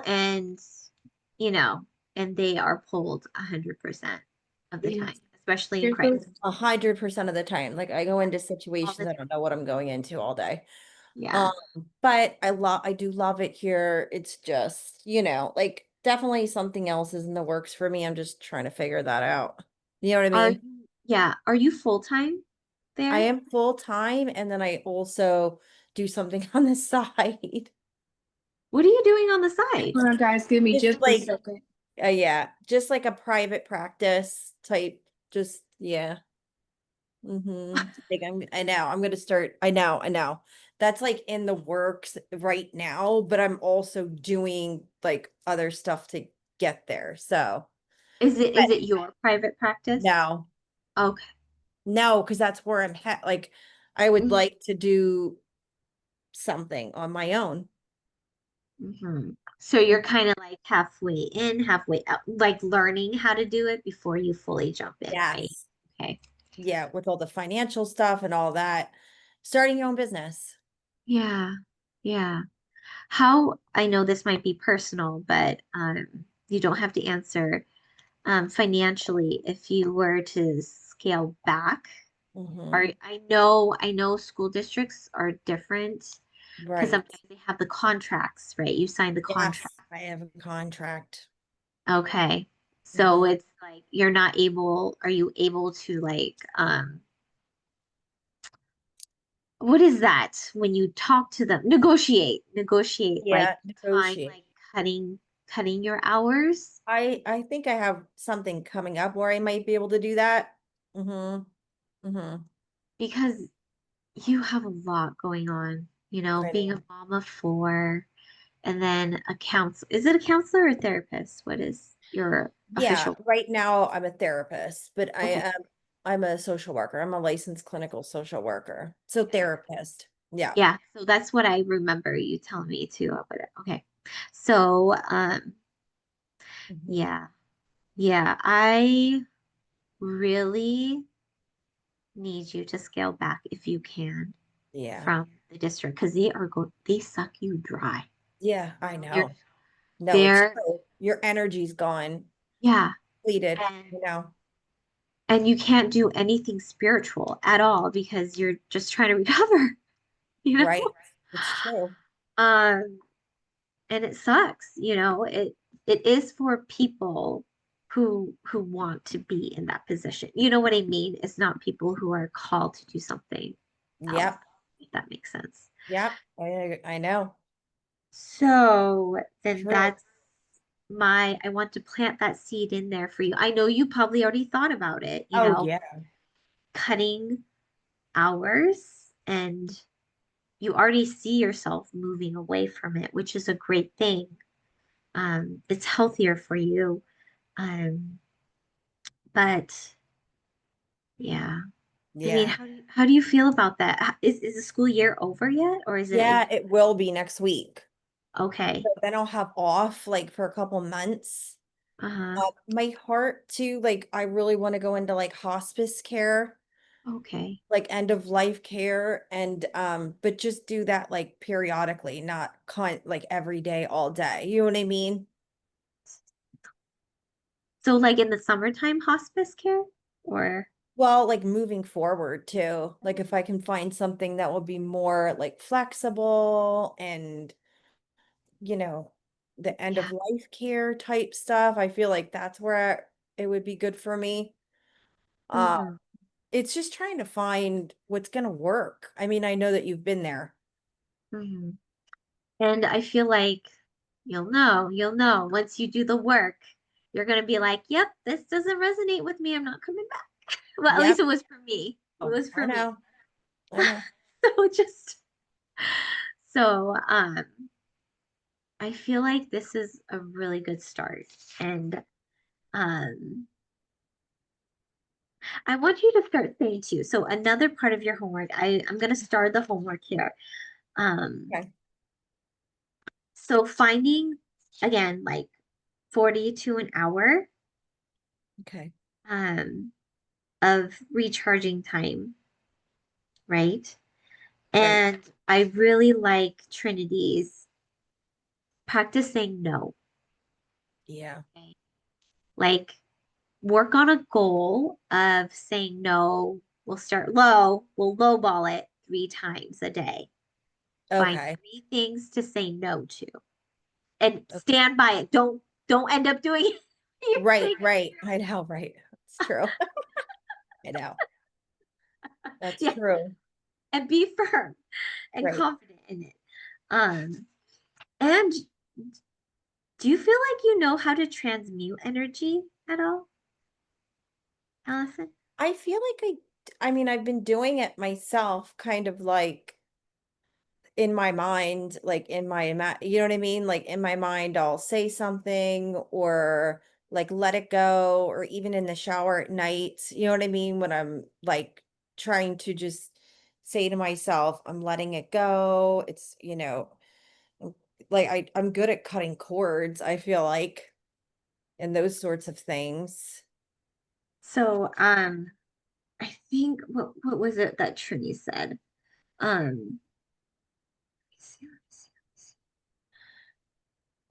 you know, and they are pulled 100% of the Yeah. time, especially in There's those. crisis 100% of the time. Like I go into all the situations I time. don't know what I'm going into all day. Yeah. Um, but I do love it here. It's just, like definitely something else is in the works for me. I'm just trying to figure that out. You know what I Are mean? you, yeah, are you full-time I there? am full time and then I also do something on the side. What are you doing on the side? Hold on, guys, give me It's just a like, second. yeah, just like a private practice type, just, yeah. Like I know, I'm gonna start, I know. That's like in the works right now, but I'm also doing like other stuff to get there. So, but Is it your private practice? no, Okay. no, because that's where I'm like, I would Mhm. like to do something on my own. Mhm. So you're kind of like halfway in, halfway out, like learning how to do it before you fully jump in, right? Yes. Okay. Yeah, with all the financial stuff and all that, starting your own business. Yeah. Yeah. How, I know this might be personal, but you don't have to answer. Financially, if you were to scale back, Hmm. or I know school districts are different because Right. sometimes they have the contracts, right? You sign the contract. Yes, I have a contract. Okay. So Hmm. it's like you're not able, are you able to like what is that when you talk to them? Negotiate like Yeah, time, negotiate. like cutting your hours I think I have something coming up where I might be able to do that. Hmm. Hmm. because you have a lot going on, I being know. a mom of four and then a counsel. Is it a counselor or a therapist? What is your Yeah, official? right now I'm a therapist, but Okay. I'm a social worker. I'm a licensed clinical social worker. So therapist. Yeah. Yeah, so that's what I remember you telling me too about it. Okay. So, Hmm. yeah. Yeah, I really need you to scale back if you can Yeah. from the district because they suck you dry. Yeah, I You're know. No, it's there, true. Your energy's gone, yeah, depleted, and you know. you can't do anything spiritual at all because you're just trying to recover, you Right. know? It's true. Um, and it sucks, it is for people. who want to be in that position. You know what I mean? It's not people who are called to do something else, Yep. if that makes sense. Yep. I know. So then True. that's I want to plant that seed in there for you. I know you probably already thought about it, Oh yeah. cutting hours, and you already see yourself moving away from it, which is a great thing. It's healthier for you. Um, but yeah. I mean, Yeah. how do you feel about that? Is the school year over yet, or is it a Yeah, it will be next week. okay? So then I'll have off like for a couple months. Uh-huh. My heart too, like I really want to go into like hospice care, Okay. like end of life care, and but just do that like periodically, not like every day all day. You know what I mean? So like in the summertime hospice care or Well, like moving forward too, like if I can find something that will be more like flexible and, you know, the end yeah. of life care type stuff, I feel like that's where it would be good for me. Uh, Mm-hmm. it's just trying to find what's gonna work. I mean, I know that you've been there. Mm-hmm. And I feel like you'll know once you do the work, you're gonna be like, yep, this doesn't resonate with me. I'm not coming back. Well, at least Yep. it was for me. It Oh, was I for me. know. I know. So just so I feel like this is a really good start. And um I want you to start saying too. So another part of your homework, I'm gonna start the homework here. Um Okay. so finding again like 40 to an hour Okay. um of recharging time, right? Right. And I really like Trinity's practice saying no. Yeah. Okay? Like work on a goal of saying no. We'll start low, we'll lowball it 3 times a day. Find Okay. 3 things to say no to and Okay. stand by it. Don't end up doing it. You're Right, saying right. I know, right. It's true. I know. That's yeah, true. and be firm and Right. confident in it. Um, and do you feel like you know how to transmute energy at all, Allison? I feel like I mean, I've been doing it myself, kind of like in my mind, like in my you know what I mean? Like in my mind, I'll say something or like let it go, or even in the shower at night, you know what I mean? When I'm like trying to just say to myself, I'm letting it go. It's, um, like I'm good at cutting cords, I feel like, and those sorts of things. So, I think what was it that Trini said? Um,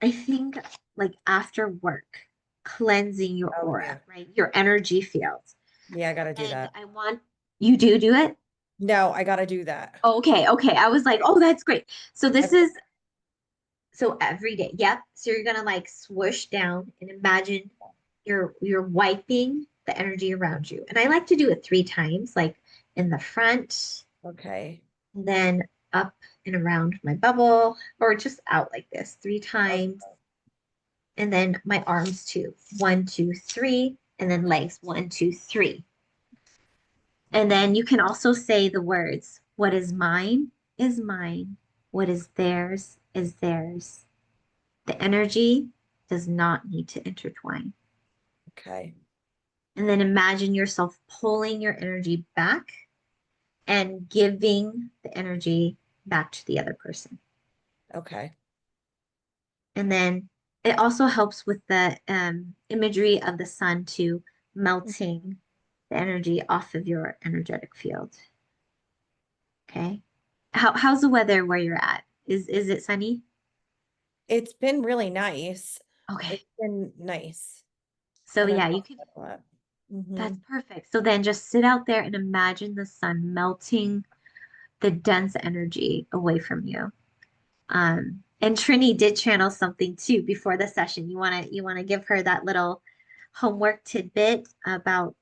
I think like after work, cleansing your Oh aura, yeah. right? Your energy field. Yeah, I gotta do And that. I want you do it. No, I gotta do that. Okay, okay. I was like, Right. oh, that's great. So I this is so every day. Yep. So you're gonna like swoosh down and imagine you're wiping the energy around you. And I like to do it 3 times, like in the front, okay. and then up and around my bubble, or just out like this 3 times. Okay. And then my arms too. 1, 2, 3, and then legs. 1, 2, 3. And then you can also say the words, what is mine is mine. What is theirs is theirs. The energy does not need to intertwine. Okay. And then imagine yourself pulling your energy back and giving the energy back to the other person. Okay. And then it also helps with the imagery of the sun to melting the energy off of your energetic field. Okay. How's the weather where you're at? Is it sunny? It's been really nice. Okay. It's been nice. So And I yeah, like you could that a lot. Hmm. that's perfect. So then just sit out there and imagine the sun melting the dense energy away from you. And Trini did channel something too before the session. You wanna give her that little homework tidbit about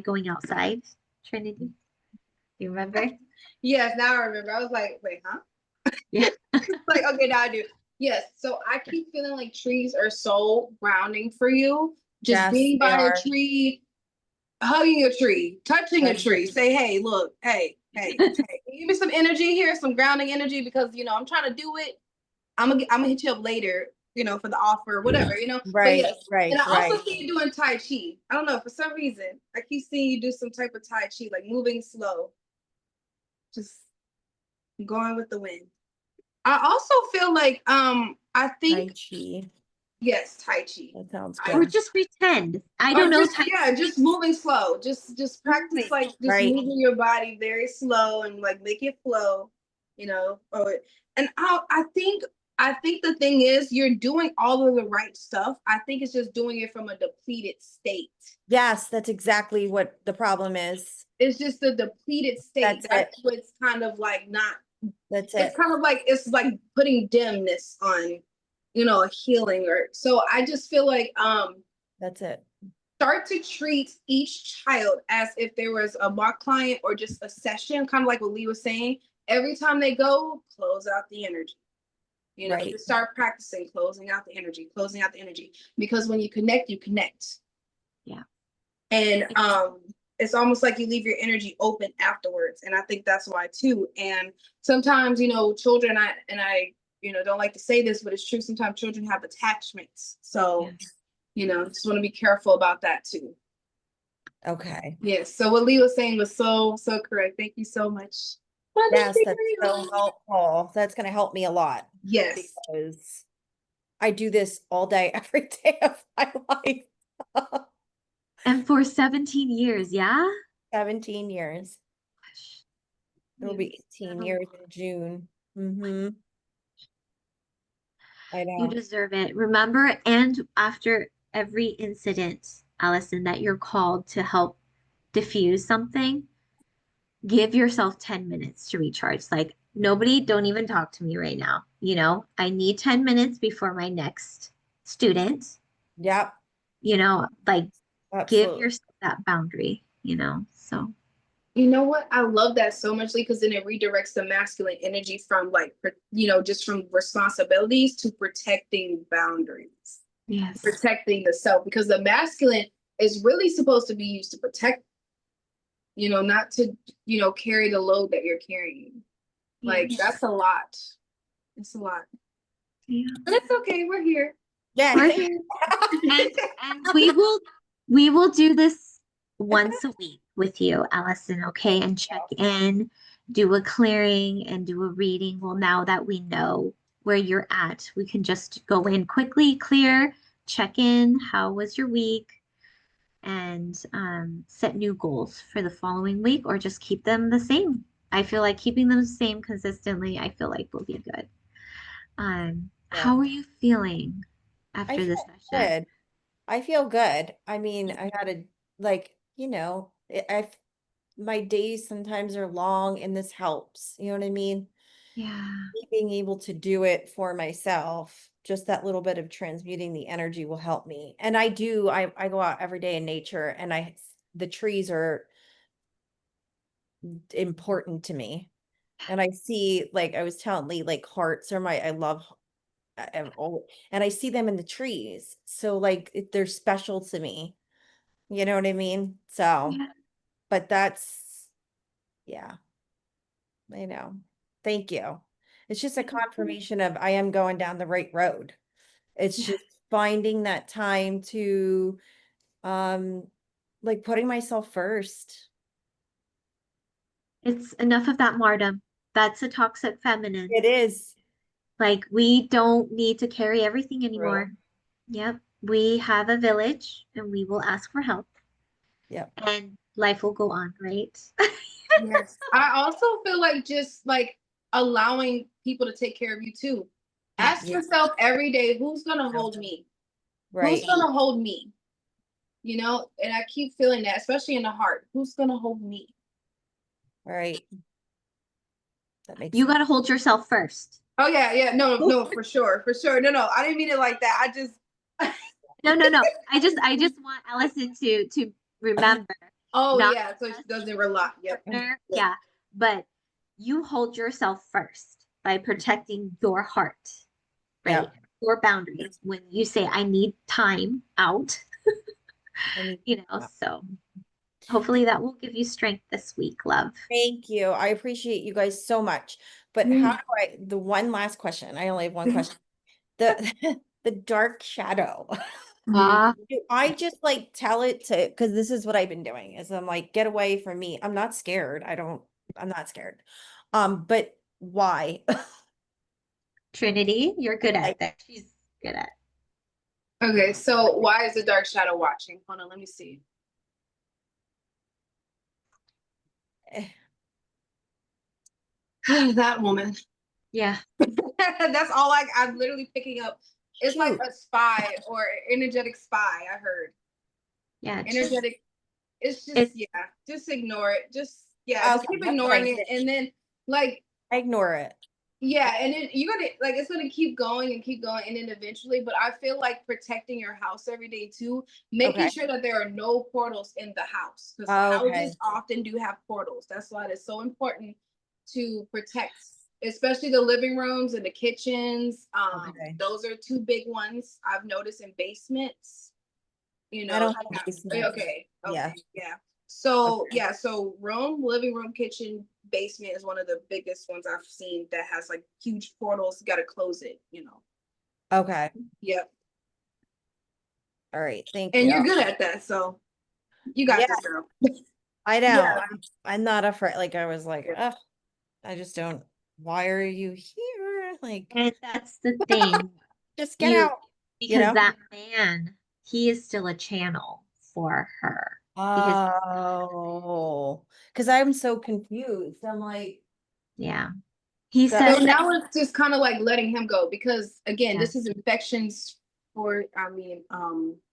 going outside, Trinity? You remember? Yes, now I remember. I was like, wait, huh? Yeah. Like, okay, now I do. Yes. So I keep feeling like trees are so grounding for you. Just Yes, being they by a are. tree, hugging a tree, touching a That's tree, say, hey, look, hey, give me some energy here, some grounding energy, because I'm trying to do it. I'm gonna hit you up later, for the offer, whatever. But right, yes, and right, I also right. see you doing Tai Chi. I don't know, for some reason, I keep seeing you do some type of Tai Chi, like moving slow, just going with the wind. I also feel like I Tai think Chi. yes, Tai Chi. That sounds I Or good. just pretend. I or don't know. just Tai yeah, Chi just means moving slow. Just practice moving. like just Right. moving your body very slow and like make it flow, Or and I think the thing is you're doing all of the right stuff. I think it's just doing it from a depleted state. Yes, that's exactly what the problem is. It's just the depleted state. That's That's it. what's kind of like not That's it's it. kind of like it's like putting dimness on, a healing or so I just feel like That's it. start to treat each child as if there was a mock client or just a session, kind of like what Lee was saying. Every time they go, close out the energy. Right. Just start practicing closing out the energy, closing out the energy. Because when you connect, you connect. Yeah. And it's almost like you leave your energy open afterwards. And I think that's why too. And sometimes, children, don't like to say this, but it's true. Sometimes children have attachments. So, Yes. just want to be careful about that too. Okay. Yes. So what Lee was saying was so, so correct. Thank you so much. Yes, that's so helpful. That's going to help me a lot Yes. because I do this all day, every day of my life. And for 17 years, yeah? 17 years. Gosh, It'll you be 18 deserve years in June. I You know. deserve it. Remember, and after every incident, Allison, that you're called to help diffuse something, give yourself 10 minutes to recharge. Like, nobody, don't even talk to me right now. I need 10 minutes before my next student, Yep, like give absolutely. yourself that boundary. So, You know what? I love that so much, because then it redirects the masculine energy from like, just from responsibilities to protecting boundaries, yes. protecting the self, because the masculine is really supposed to be used to protect, not to, carry the load that you're carrying. Like Yes. that's a lot. It's a lot. Yeah. But it's okay. We're here. Yeah. We're here. And we will do this once a week with you, Allison, okay? And check in, do a clearing and do a reading. Well, now that we know where you're at, we can just go in quickly, clear, check in. How was your week? And set new goals for the following week or just keep them the same. I feel like keeping them the same consistently, I feel like will be good. Yeah. How are you feeling I after the feel session? good. I feel good. I mean, I had a like, my days sometimes are long and this helps. You know what I mean? Yeah. Me being able to do it for myself, just that little bit of transmuting the energy will help me. And I go out every day in nature and the trees are important to me. And I see, like I was telling Lee, like hearts are I love, and I see them in the trees. So like they're special to me. You know what I mean? So, Yeah. but yeah, I know. Thank you. It's just a confirmation of I am going down the right road. It's Yeah. just finding that time to, um, like putting myself first. It's enough of that martyrdom. That's a toxic feminine. It is. Like, we don't need to carry everything True. anymore. Yep. We have a village and we will ask for help Yep. and life will go on, right? Yes. I also feel like just like allowing people to take care of you too. Ask Yeah. Yes. yourself every day, who's gonna Yeah. hold me? Who's Right. gonna hold me? And I keep feeling that, especially in the heart. Who's gonna hold me? Right. That makes You sense. got to hold yourself first. Oh yeah, yeah. No, no, for sure, for sure. No, no, I didn't mean it like that. I just No. I just want Allison to remember, Oh not yeah, so she just doesn't your rely. Yep. partner. Yep. Yeah, but you hold yourself first by protecting your heart, Yeah. right? Your boundaries. When you say, I need time out, I need, so hopefully that will give you strength this week, love. thank you. I appreciate you guys so much. But how do the one last question, I only have one question. The the dark shadow. Ah, Do I just like tell it to, because this is what I've been doing, is I'm like, get away from me. I'm not scared. I'm not scared. But why? Trinity, you're good Like, at that. She's good at. Okay, so why is the dark shadow watching? Hold on, let me see. eh, That woman. Yeah. That's all I'm literally picking up. It's like shoot. a spy or energetic spy, I heard. Yeah. Energetic. It's just, It's yeah, just ignore it. Just Okay, keep that's what I ignoring it. did. And then like, I ignore it. yeah, and then you're gonna like it's gonna keep going and keep going, and then eventually, but I feel like protecting your house every day too, making Okay. sure that there are no portals in the house, because Okay. houses often do have portals. That's why it's so important to protect, especially the living rooms and the kitchens. Okay. Those are two big ones I've noticed in basements. I don't You have a have, basement. okay, Yeah. yeah. So Okay. yeah, so living room, kitchen, basement is one of the biggest ones I've seen that has like huge portals. You got to close it. Okay. Yep. All right. Thank And you. you're good at that, so you got Yeah, this, girl. I know. Yeah. I'm not afraid. Like I was like, ugh, I just don't. Why are you here? Like, and that's the thing. just get You out, you because know? that man, he is still a channel for her. Because Oh, because I'm so confused. I'm like, yeah. He So says that now it's just kind of like letting him go because again, yeah. this is infections for.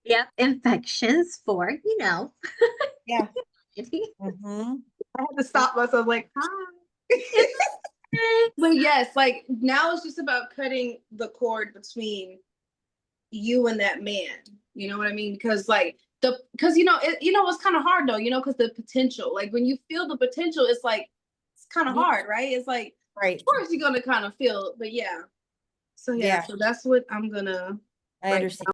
Yep, infections for, yeah. it's Mm-hmm. I had to stop myself, like, hi. But yes, like now it's just about cutting the cord between you and that man. You know what I mean? Because like because it's kind of hard though. Because the potential, like when you feel the potential, it's like it's kind of Yeah, hard, right? It's like right. of course you're gonna kind of feel, but yeah. So yeah, Yeah, so that's what I'm gonna I like understand.